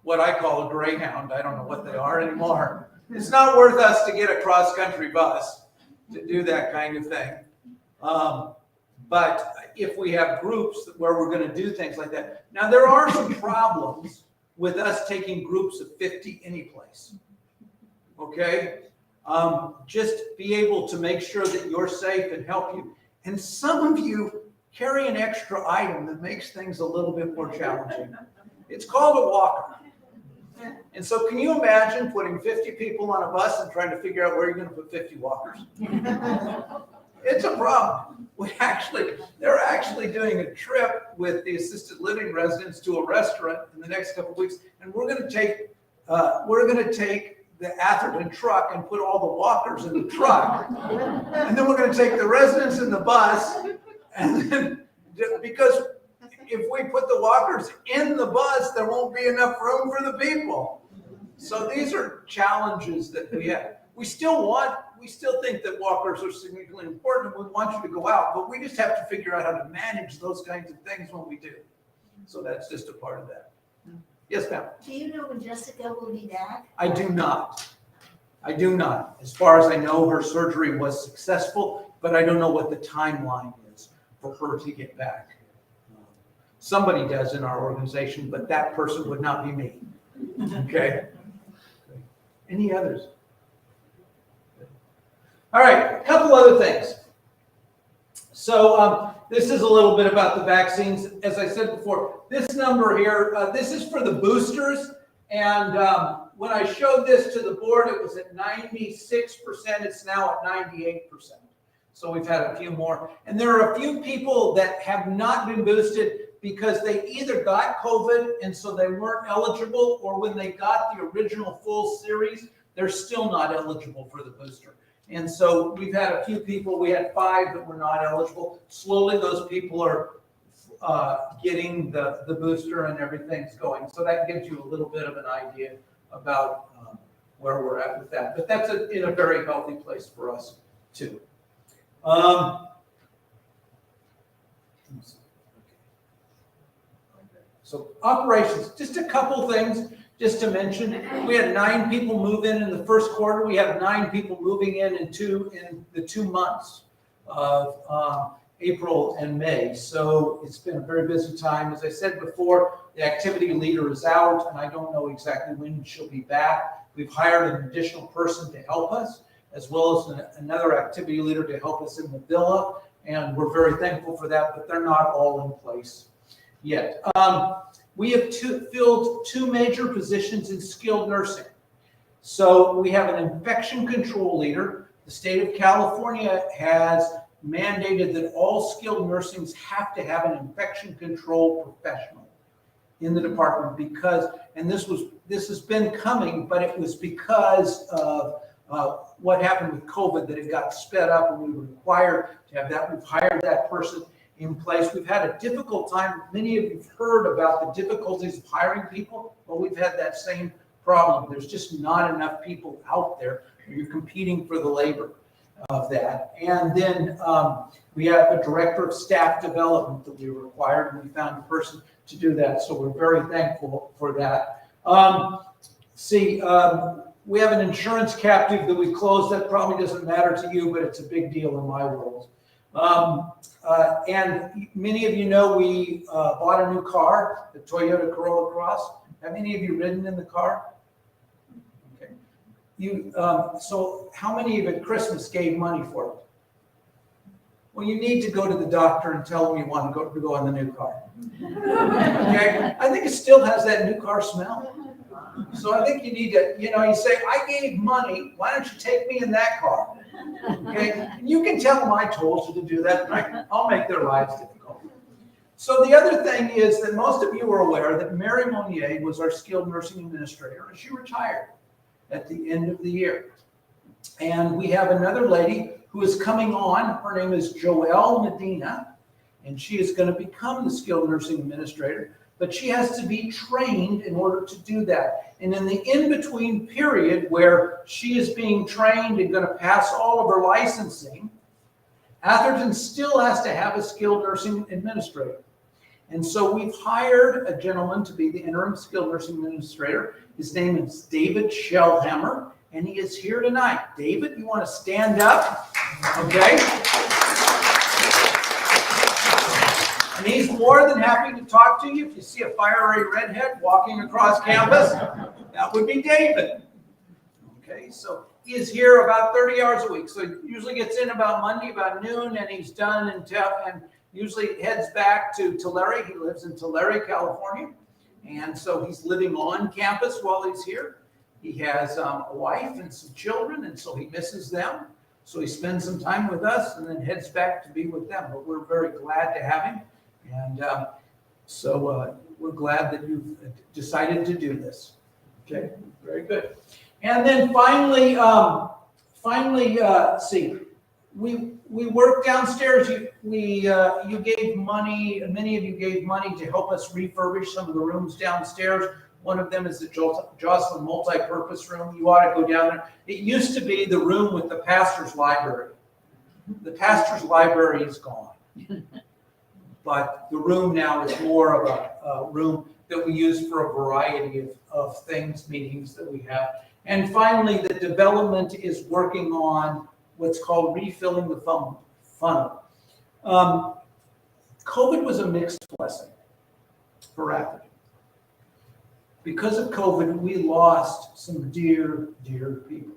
what I call a Greyhound. I don't know what they are anymore. It's not worth us to get a cross-country bus to do that kind of thing. But if we have groups where we're going to do things like that. Now, there are some problems with us taking groups of 50 any place. Okay? just be able to make sure that you're safe and help you. And some of you carry an extra item that makes things a little bit more challenging. It's called a walker. And so can you imagine putting 50 people on a bus and trying to figure out where you're going to put 50 walkers? It's a problem. They're actually doing a trip with the assisted living residents to a restaurant in the next couple of weeks, and we're going to take the Atherton truck and put all the walkers in the truck, and then we're going to take the residents in the bus, and then because if we put the walkers in the bus, there won't be enough room for the people. So these are challenges that we have. We still think that walkers are significantly important, and we want you to go out, but we just have to figure out how to manage those kinds of things when we do. So that's just a part of that. Yes, ma'am? Do you know when Jessica will be back? I do not. As far as I know, her surgery was successful, but I don't know what the timeline is for her to get back. Somebody does in our organization, but that person would not be me. Okay? Any others? All right, a couple other things. So this is a little bit about the vaccines. As I said before, this number here, this is for the boosters. And when I showed this to the board, it was at 96%. It's now at 98%. So we've had a few more. And there are a few people that have not been boosted because they either got COVID and so they weren't eligible, or when they got the original full series, they're still not eligible for the booster. And so we've had a few people, we had 5 that were not eligible. Slowly those people are getting the booster and everything's going. So that gives you a little bit of an idea about where we're at with that. But that's in a very healthy place for us too. So operations, just a couple things just to mention. We had 9 people move in the first quarter. We have 9 people moving in the 2 months of April and May. So it's been a very busy time. As I said before, the activity leader is out, and I don't know exactly when she'll be back. We've hired an additional person to help us, as well as another activity leader to help us in the villa, and we're very thankful for that, but they're not all in place yet. We have filled 2 major positions in skilled nursing. So we have an infection control leader. The state of California has mandated that all skilled nursings have to have an infection control professional in the department because, and this has been coming, but it was because of what happened with COVID that it got sped up and we were required to have that. We've hired that person in place. We've had a difficult time. Many of you have heard about the difficulties of hiring people, but we've had that same problem. There's just not enough people out there. You're competing for the labor of that. And then we have a director of staff development that we required, and we found a person to do that. So we're very thankful for that. We have an insurance captive that we closed. That probably doesn't matter to you, but it's a big deal in my world. And many of you know we bought a new car, the Toyota Corolla Cross. Have any of you ridden in the car? Okay. So how many of you at Christmas gave money for it? Well, you need to go to the doctor and tell them you want to go on the new car. Okay? I think it still has that new car smell. So I think you need to, you say, I gave money, why don't you take me in that car? Okay, and you can tell them I told you to do that, and I'll make their lives difficult. So the other thing is that most of you are aware that Mary Monnier was our skilled nursing administrator, and she retired at the end of the year. And we have another lady who is coming on. Her name is Joelle Medina, and she is going to become the skilled nursing administrator. But she has to be trained in order to do that. And in the in-between period where she is being trained and going to pass all of her licensing, Atherton still has to have a skilled nursing administrator. And so we've hired a gentleman to be the interim skilled nursing administrator. His name is David Shellhammer, and he is here tonight. David, you want to stand up? Okay. And he's more than happy to talk to you. If you see a fiery redhead walking across campus, that would be David. Okay, so is here about 30 hours a week. So he usually gets in about Monday, about noon, and he's done and usually heads back to Tulare. He lives in Tulare, California. And so he's living on campus while he's here. He has a wife and some children, and so he misses them. So he spends some time with us and then heads back to be with them. But we're very glad to have him. And so we're glad that you've decided to do this. Okay, very good. And then finally, see, we worked downstairs. You gave money. Many of you gave money to help us refurbish some of the rooms downstairs. One of them is the Jocelyn multi-purpose room. You ought to go down there. It used to be the room with the pastor's library. The pastor's library is gone, but the room now is more of a room that we use for a variety of things, meetings that we have. And finally, the development is working on what's called refilling the funnel. COVID was a mixed blessing for Atherton. Because of COVID, we lost some dear, dear people.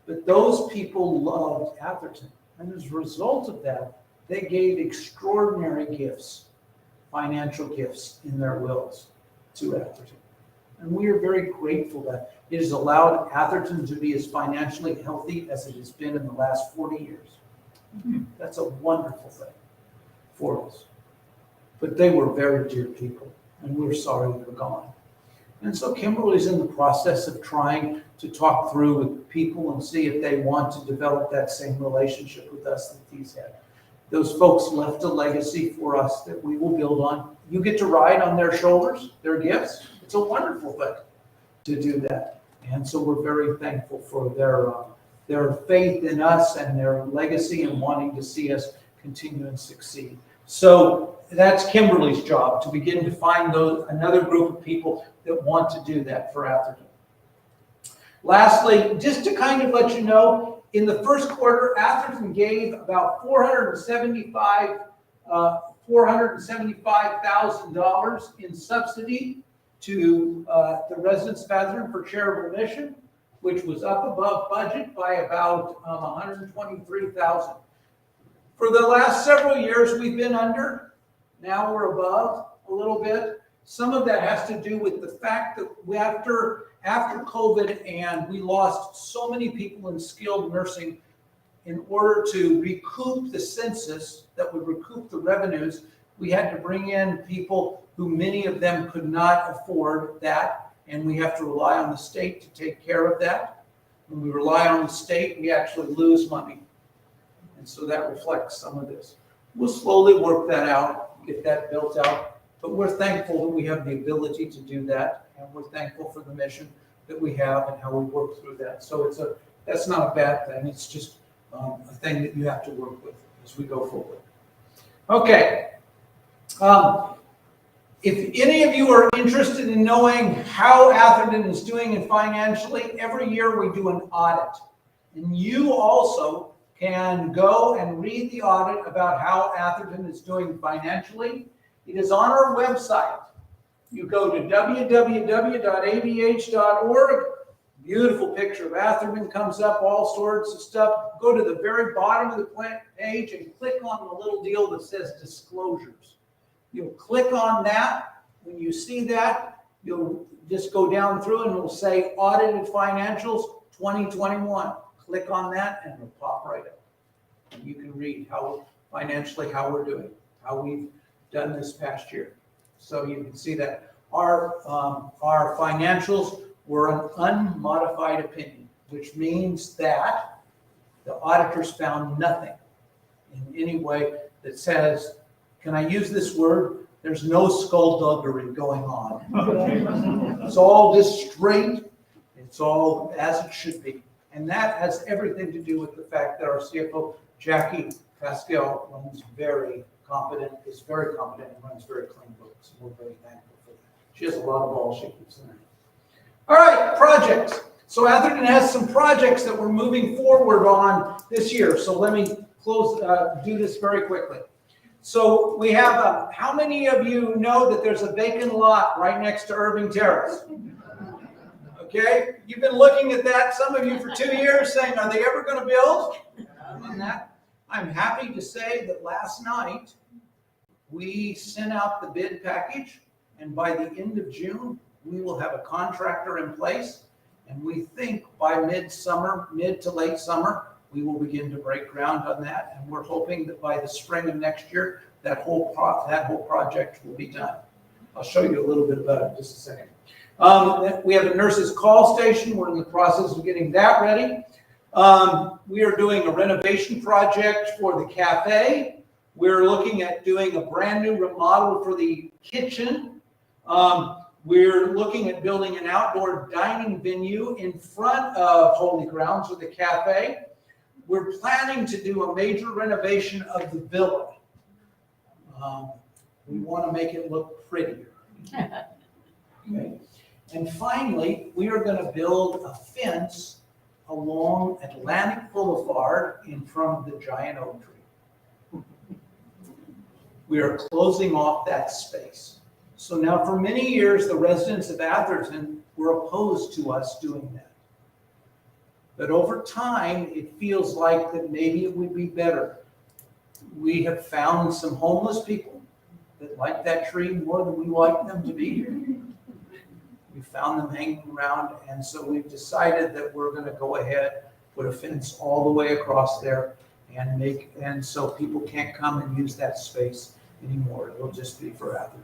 But those people loved Atherton. And as a result of that, they gave extraordinary gifts, financial gifts in their wills to Atherton. And we are very grateful that it has allowed Atherton to be as financially healthy as it has been in the last 40 years. That's a wonderful thing for us. But they were very dear people, and we're sorry they're gone. And so Kimberly's in the process of trying to talk through with people and see if they want to develop that same relationship with us that these had. Those folks left a legacy for us that we will build on. You get to ride on their shoulders, their gifts. It's a wonderful thing to do that. And so we're very thankful for their faith in us and their legacy and wanting to see us continue and succeed. So that's Kimberly's job, to begin to find another group of people that want to do that for Atherton. Lastly, just to kind of let you know, in the first quarter, Atherton gave about $475,000 in subsidy to the residents of Atherton for charitable mission, which was up above budget by about $123,000. For the last several years, we've been under. Now we're above a little bit. Some of that has to do with the fact that after COVID and we lost so many people in skilled nursing, in order to recoup the census that would recoup the revenues, we had to bring in people who many of them could not afford that, and we have to rely on the state to take care of that. When we rely on the state, we actually lose money. And so that reflects some of this. We'll slowly work that out, get that built out, but we're thankful that we have the ability to do that, and we're thankful for the mission that we have and how we work through that. So that's not a bad thing. It's just a thing that you have to work with as we go forward. Okay. If any of you are interested in knowing how Atherton is doing and financially, every year we do an audit. And you also can go and read the audit about how Atherton is doing financially. It is on our website. You go to www.abh.org. Beautiful picture of Atherton comes up, all sorts of stuff. Go to the very bottom of the page and click on the little deal that says disclosures. You'll click on that. When you see that, you'll just go down through and it'll say audited financials 2021. Click on that and it'll pop right up. And you can read how financially how we're doing, how we've done this past year. So you can see that our financials were an unmodified opinion, which means that the auditors found nothing in any way that says, can I use this word? There's no skullduggery going on. It's all just straight. It's all as it should be. And that has everything to do with the fact that our CFO, Jackie Pascal, runs very competent, is very competent, and runs very clean books. And we're very thankful for that. She has a lot of balls she keeps in there. All right, projects. So Atherton has some projects that we're moving forward on this year. So let me do this very quickly. So we have, how many of you know that there's a vacant lot right next to Irving Terrace? Okay, you've been looking at that, some of you for 2 years, saying, are they ever going to build? On that, I'm happy to say that last night, we sent out the bid package, and by the end of June, we will have a contractor in place. And we think by midsummer, mid to late summer, we will begin to break ground on that. And we're hoping that by the spring of next year, that whole project will be done. I'll show you a little bit about it in just a second. We have a nurse's call station. We're in the process of getting that ready. We are doing a renovation project for the cafe. We're looking at doing a brand new remodel for the kitchen. We're looking at building an outdoor dining venue in front of Holy Grounds or the cafe. We're planning to do a major renovation of the villa. We want to make it look prettier. Okay. And finally, we are going to build a fence along Atlantic Boulevard in front of the giant oak tree. We are closing off that space. So now for many years, the residents of Atherton were opposed to us doing that. But over time, it feels like that maybe it would be better. We have found some homeless people that like that tree more than we like them to be here. We found them hanging around, and so we've decided that we're going to go ahead, put a fence all the way across there, and so people can't come and use that space anymore. It'll just be for Atherton.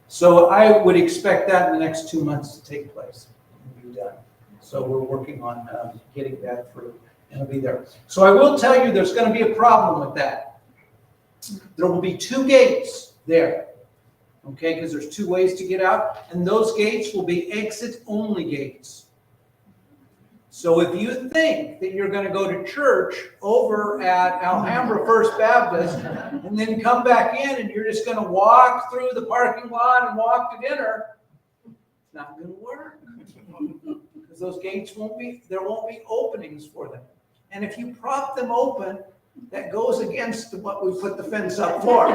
So I would expect that in the next 2 months to take place and be done. So we're working on getting that through, and it'll be there. So I will tell you there's going to be a problem with that. There will be 2 gates there, okay, because there's 2 ways to get out, and those gates will be exit-only gates. So if you think that you're going to go to church over at Alhambra First Baptist and then come back in and you're just going to walk through the parking lot and walk to dinner, it's not going to work. Because those gates there won't be openings for them. And if you prop them open, that goes against what we put the fence up for.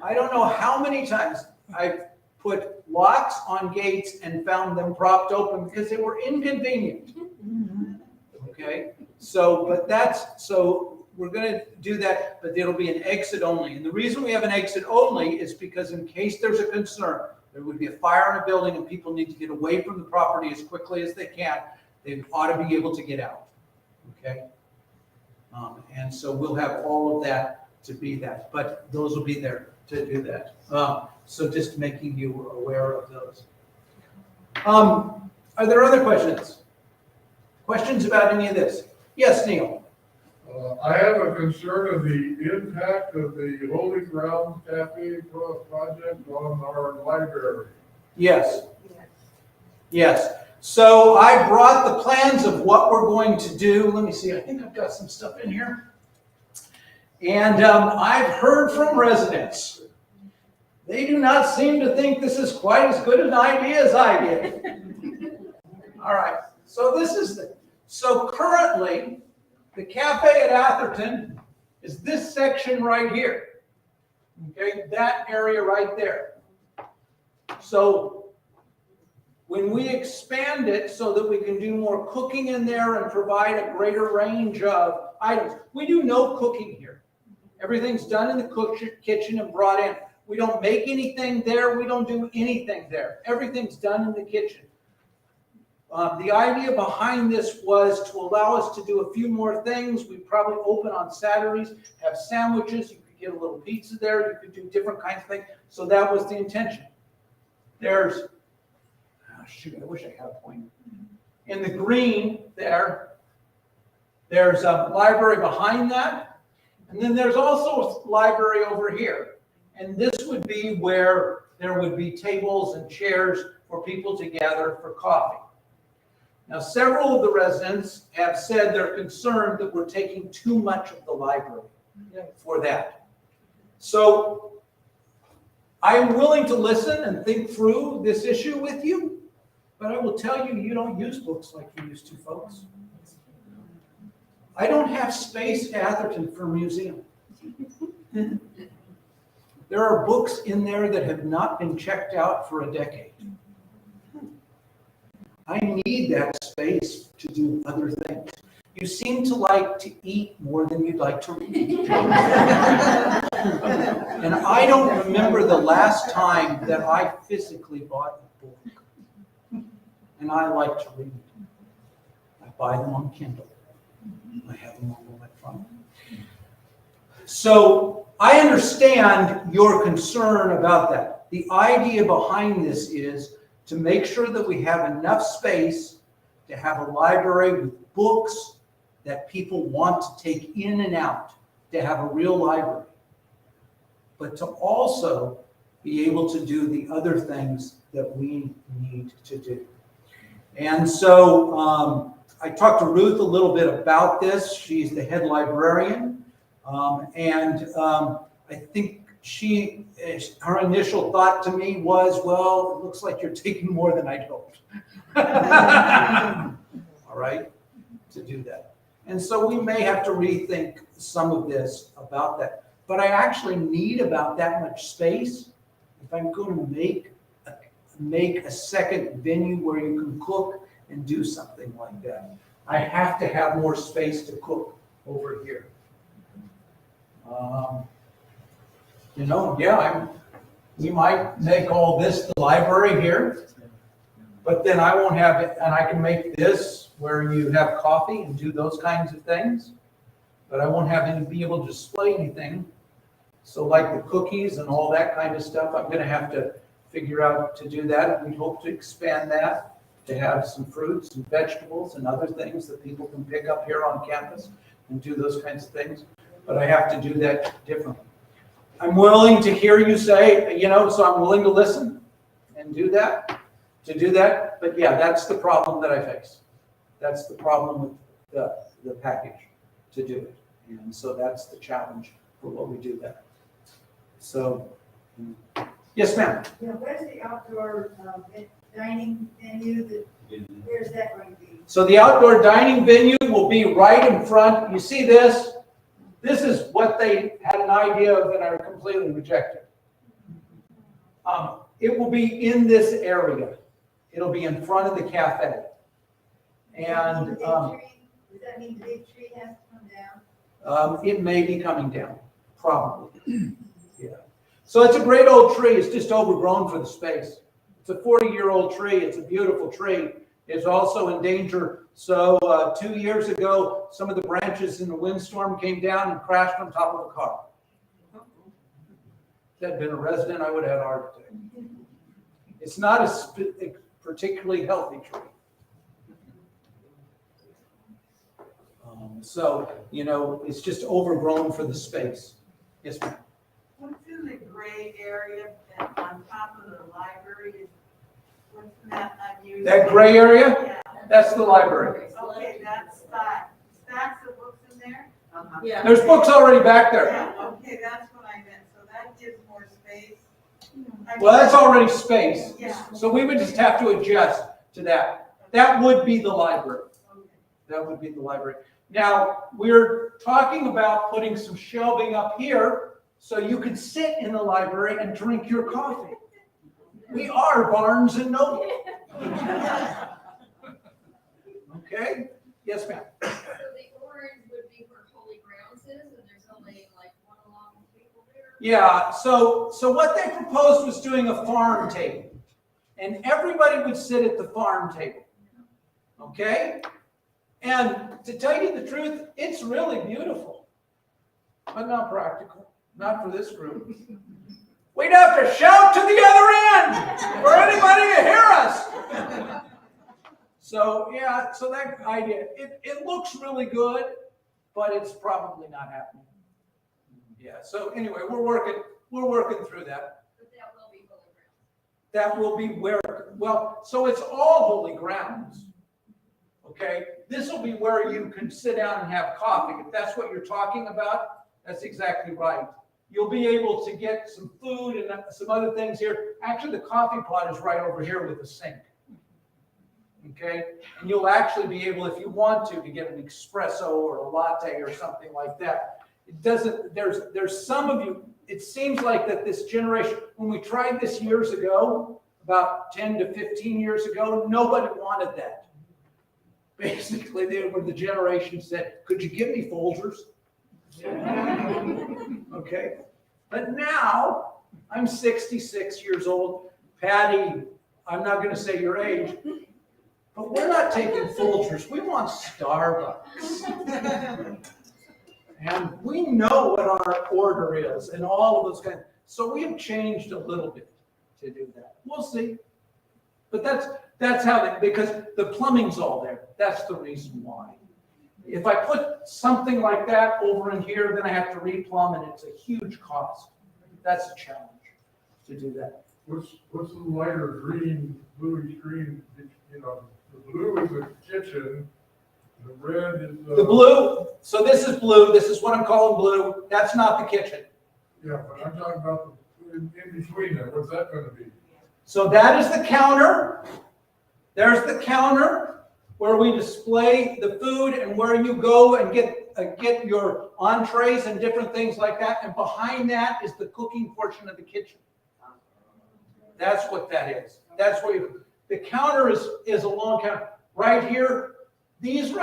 I don't know how many times I've put locks on gates and found them propped open because they were inconvenient. Okay, so we're going to do that, but it'll be an exit only. And the reason we have an exit only is because in case there's a concern, there would be a fire in a building and people need to get away from the property as quickly as they can, they ought to be able to get out. Okay, and so we'll have all of that to be that, but those will be there to do that. So just making you aware of those. Are there other questions? Questions about any of this? Yes, Neil. I have a concern of the impact of the Holy Ground Cafe project on our library. Yes. Yes. So I brought the plans of what we're going to do. Let me see. I think I've got some stuff in here. And I've heard from residents. They do not seem to think this is quite as good an idea as I did. All right. So currently, the cafe at Atherton is this section right here. Okay, that area right there. So when we expand it so that we can do more cooking in there and provide a greater range of items, we do no cooking here. Everything's done in the kitchen and brought in. We don't make anything there. We don't do anything there. Everything's done in the kitchen. The idea behind this was to allow us to do a few more things. We probably open on Saturdays, have sandwiches. You could get a little pizza there. You could do different kinds of things. So that was the intention. There's, I wish I had a pointer. In the green there's a library behind that. And then there's also a library over here. And this would be where there would be tables and chairs for people to gather for coffee. Now, several of the residents have said they're concerned that we're taking too much of the library for that. So I'm willing to listen and think through this issue with you, but I will tell you, you don't use books like you used to, folks. I don't have space at Atherton for a museum. There are books in there that have not been checked out for a decade. I need that space to do other things. You seem to like to eat more than you'd like to read. And I don't remember the last time that I physically bought a book. And I like to read. I buy them on Kindle. I have them on electronic. So I understand your concern about that. The idea behind this is to make sure that we have enough space to have a library with books that people want to take in and out, to have a real library, but to also be able to do the other things that we need to do. And so I talked to Ruth a little bit about this. She's the head librarian. I think her initial thought to me was, well, it looks like you're taking more than I'd hoped. All right, to do that. And so we may have to rethink some of this about that. But I actually need about that much space if I'm going to make a second venue where you can cook and do something like that. I have to have more space to cook over here. We might make all this the library here, but then I won't have it, and I can make this where you have coffee and do those kinds of things, but I won't have any be able to display anything. So like the cookies and all that kind of stuff, I'm going to have to figure out to do that. We hope to expand that, to have some fruits and vegetables and other things that people can pick up here on campus and do those kinds of things. But I have to do that differently. I'm willing to hear you say, so I'm willing to listen and do that. But yeah, that's the problem that I face. That's the problem with the package to do it. And so that's the challenge for what we do that. So, yes, ma'am. Yeah, where's the outdoor dining venue? Where's that going to be? So the outdoor dining venue will be right in front. You see this? This is what they had an idea of and are completely rejected. It will be in this area. It'll be in front of the cafe. And does that mean the big tree has to come down? it may be coming down, probably. Yeah. So it's a great old tree. It's just overgrown for the space. It's a 40-year-old tree. It's a beautiful tree. It's also in danger. So 2 years ago, some of the branches in the windstorm came down and crashed on top of a car. If that had been a resident, I would have had a heart attack. It's not a particularly healthy tree. It's just overgrown for the space. Yes, ma'am. What's in the gray area and on top of the library? What's that unused? That gray area, Yeah. that's the library. Okay, that's stacks of books in there? Yeah. There's books already back there. Yeah, okay, that's what I meant, so that gives more space. Well, that's already space. Yeah. So we would just have to adjust to that. That would be the library. That would be the library. Now, we're talking about putting some shelving up here so you can sit in the library and drink your coffee. We are Barnes and Noble. Okay? Yes, ma'am. So the orange would be where Holy Grounds is, and there's only like one long table there? Yeah, so what they proposed was doing a farm table. And everybody would sit at the farm table. Okay? And to tell you the truth, it's really beautiful, but not practical. Not for this group. We'd have to shout to the other end for anybody to hear us. So that idea, it looks really good, but it's probably not happening. Yeah, so anyway, we're working through that. But that will be Holy Grounds. That will be so it's all holy grounds. Okay, this will be where you can sit down and have coffee. If that's what you're talking about, that's exactly right. You'll be able to get some food and some other things here. Actually, the coffee pot is right over here with the sink. Okay, and you'll actually be able, if you want to get an espresso or a latte or something like that. It doesn't. There's some of you. It seems like that this generation, when we tried this years ago, about 10 to 15 years ago, nobody wanted that. Basically, they were the generation said, could you give me Folgers? Okay. But now, I'm 66 years old. Patty, I'm not going to say your age, but we're not taking Folgers. We want Starbucks. And we know what our order is and all of those kinds. So we have changed a little bit to do that. We'll see. But that's how because the plumbing's all there. That's the reason why. If I put something like that over in here, then I have to replumb, and it's a huge cost. That's a challenge to do that. What's the lighter green, bluish green, you know, the blue is the kitchen, the red is The blue, so this is blue, this is what I'm calling blue, that's not the kitchen. Yeah, but I'm talking about in between there, what's that gonna be? So that is the counter. There's the counter where we display the food and where you go and get your entrees and different things like that. And behind that is the cooking portion of the kitchen. That's what that is. That's where the counter is a long counter. Right here, these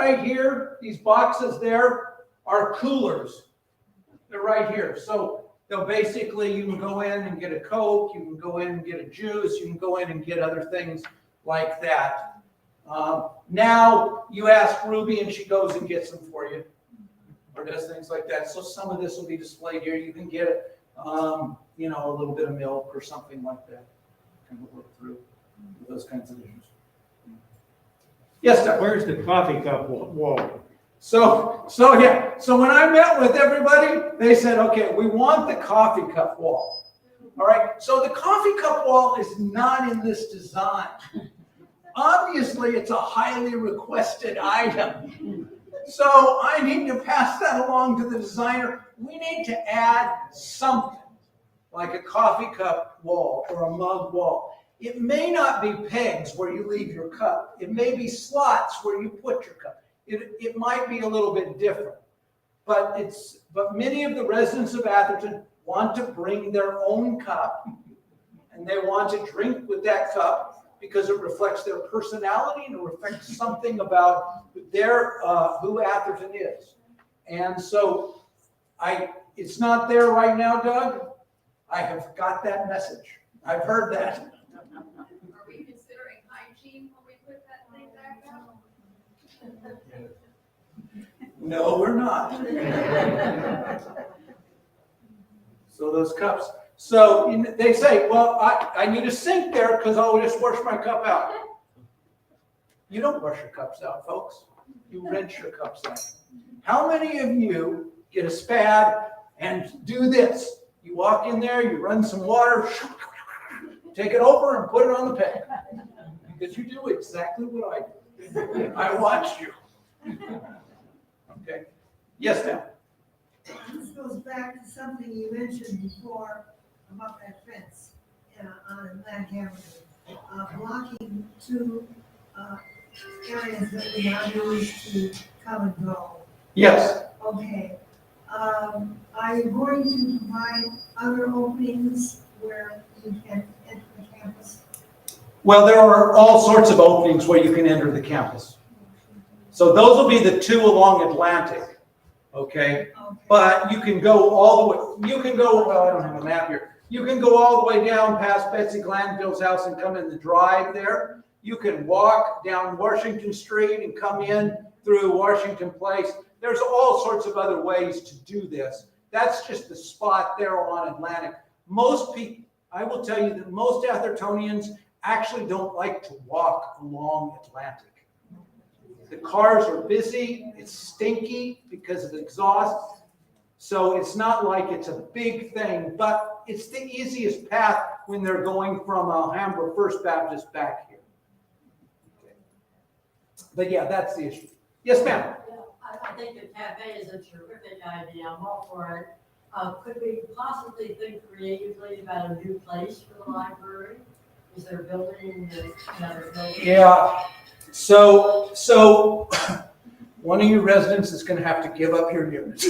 boxes there are coolers. They're right here. So they'll basically, you can go in and get a Coke, you can go in and get a juice, you can go in and get other things like that. Now you ask Ruby and she goes and gets them for you or does things like that. So some of this will be displayed here. You can get, you know, a little bit of milk or something like that. Kind of work through those kinds of issues. Yes, sir. Where's the coffee cup wall? So when I met with everybody, they said, okay, we want the coffee cup wall. All right. So the coffee cup wall is not in this design. Obviously, it's a highly requested item. So I need to pass that along to the designer. We need to add something like a coffee cup wall or a mug wall. It may not be pegs where you leave your cup. It may be slots where you put your cup. It might be a little bit different. But many of the residents of Atherton want to bring their own cup and they want to drink with that cup because it reflects their personality and it reflects something about their who Atherton is. And so it's not there right now, Doug. I have got that message. I've heard that. Are we considering hygiene when we put that thing back up? No, we're not. So those cups. So they say, well, I need a sink there because I'll just wash my cup out. You don't wash your cups out, folks. You rinse your cups out. How many of you get a spad and do this? You walk in there, you run some water, take it over and put it on the peg. Because you do exactly what I do. I watched you. Okay. Yes, ma'am. This goes back to something you mentioned before about that fence on Atlantic Avenue, blocking two areas that we now use to come and go. Yes. Okay. Are you going to provide other openings where you can enter the campus? Well, there are all sorts of openings where you can enter the campus. So those will be the two along Atlantic, okay? But you can go all the way, you can go, well, I don't have a map here. You can go all the way down past Betsy Glanville's house and come in the drive there. You can walk down Washington Street and come in through Washington Place. There's all sorts of other ways to do this. That's just the spot there on Atlantic. Most people, I will tell you that most Athertonians actually don't like to walk along Atlantic. The cars are busy, it's stinky because of exhaust. So it's not like it's a big thing, but it's the easiest path when they're going from Alhambra First Baptist back here. Okay. But yeah, that's the issue. Yes, ma'am. I think the cafe is a terrific idea. I'm all for it. Could we possibly think creatively about a new place for the library? Is there a building, another building? Yeah. So one of you residents is going to have to give up your unit.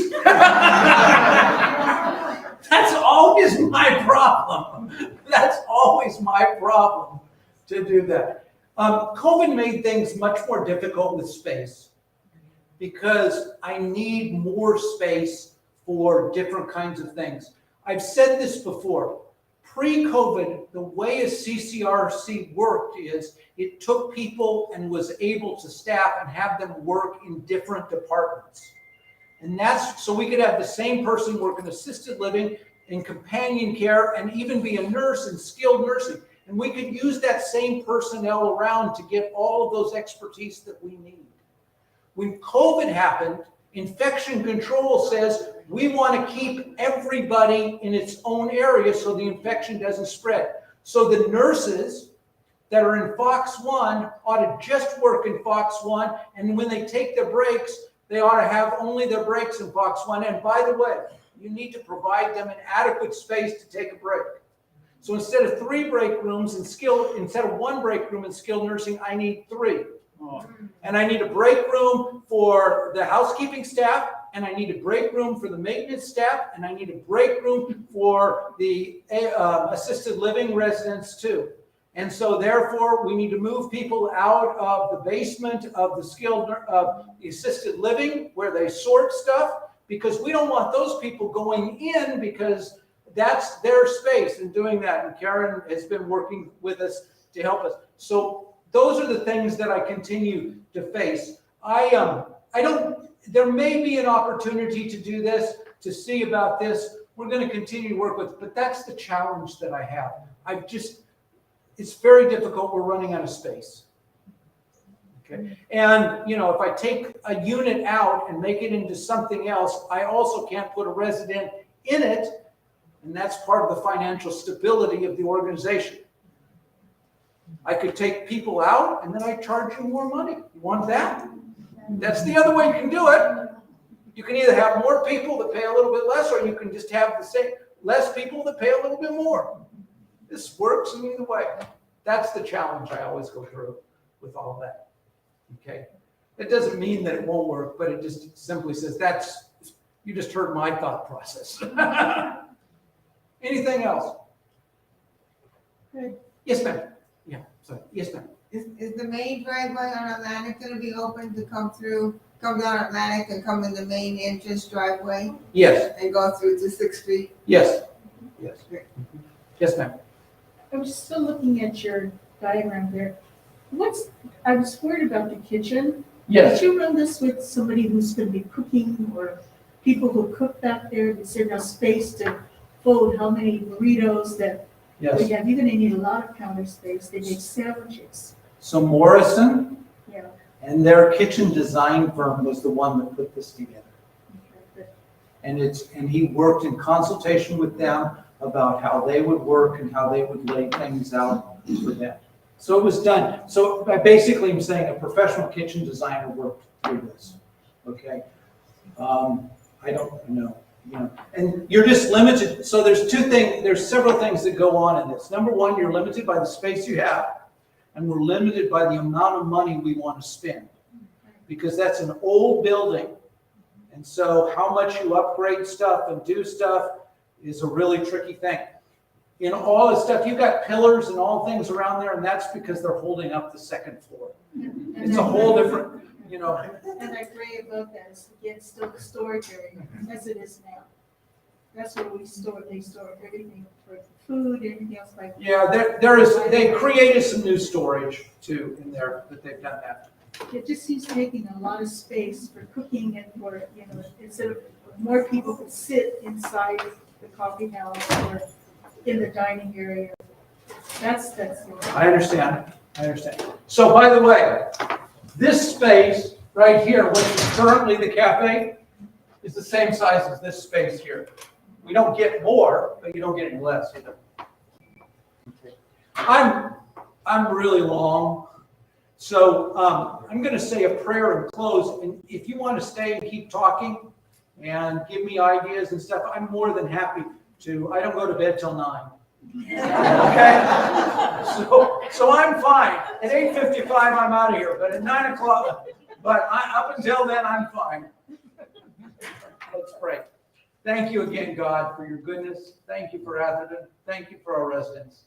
That's always my problem. That's always my problem. to do that. COVID made things much more difficult with space because I need more space for different kinds of things. I've said this before. Pre-COVID, the way a CCRC worked is it took people and was able to staff and have them work in different departments. And that's so we could have the same person work in assisted living, in companion care, and even be a nurse in skilled nursing. And we could use that same personnel around to get all of those expertise that we need. When COVID happened, infection control says we want to keep everybody in its own area so the infection doesn't spread. So the nurses that are in Fox 1 ought to just work in Fox 1, and when they take their breaks, they ought to have only their breaks in Fox 1. And by the way, you need to provide them an adequate space to take a break. So instead of 3 break rooms instead of 1 break room in skilled nursing, I need 3. And I need a break room for the housekeeping staff, and I need a break room for the maintenance staff, and I need a break room for the assisted living residents too. And so therefore, we need to move people out of the basement of the assisted living where they sort stuff, because we don't want those people going in because that's their space and doing that. And Karen has been working with us to help us. So those are the things that I continue to face. There may be an opportunity to do this, to see about this. We're going to continue to work with, but that's the challenge that I have. It's very difficult. We're running out of space. Okay. And, if I take a unit out and make it into something else, I also can't put a resident in it. And that's part of the financial stability of the organization. I could take people out and then I charge you more money. You want that? That's the other way you can do it. You can either have more people that pay a little bit less, or you can just have the same, less people that pay a little bit more. This works in either way. That's the challenge I always go through with all of that. Okay. It doesn't mean that it won't work, but it just simply says you just heard my thought process. Anything else? Yes, ma'am. Yeah, sorry. Yes, ma'am. Is the main driveway on Atlantic gonna be open to come down Atlantic and come in the main entrance driveway Yes, and go through to 6th Street? yes, yes. Yes, ma'am. I'm still looking at your diagram there. I was worried about the kitchen. Yes. Did you run this with somebody who's gonna be cooking, or people who cook back there? Is there enough space to fold how many burritos that we Yes. have? You're gonna need a lot of counter space. They make sandwiches. So Morrison Yeah. and their kitchen design firm was the one that put this together. And he worked in consultation with them about how they would work and how they would lay things out for them. So it was done. So I basically am saying a professional kitchen designer worked through this. Okay. I don't know. And you're just limited. So there's several things that go on in this. Number one, you're limited by the space you have, and we're limited by the amount of money we want to spend, because that's an old building. And so how much you upgrade stuff and do stuff is a really tricky thing. In all this stuff, you've got pillars and all things around there, and that's because they're holding up the second floor. It's a whole different, And that gray above that is, again, still the storage area, as it is now. That's where they store everything for food, everything else like. Yeah, they created some new storage too in there, but they've done that. It just seems taking a lot of space for cooking and for, instead of more people could sit inside the coffee house or in the dining area. That's. I understand. So by the way, this space right here, which is currently the cafe, is the same size as this space here. We don't get more, but you don't get any less either. Okay. I'm really long, so I'm going to say a prayer and close. And if you want to stay and keep talking and give me ideas and stuff, I'm more than happy to. I don't go to bed till 9. Okay, so I'm fine. At 8:55, I'm out of here. But at 9 o'clock, up until then, I'm fine. Let's pray. Thank you again, God, for your goodness. Thank you for Atherton. Thank you for our residents.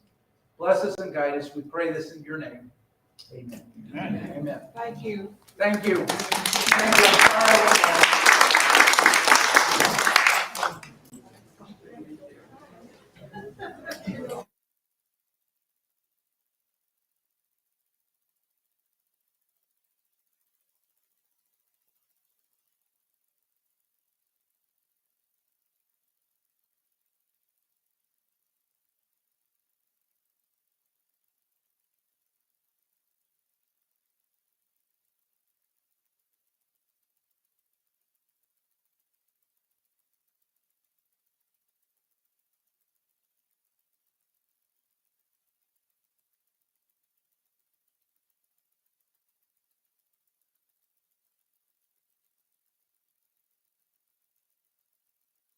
Bless us and guide us. We pray this in your name. Amen. Amen. Thank you. Thank you. Thank you.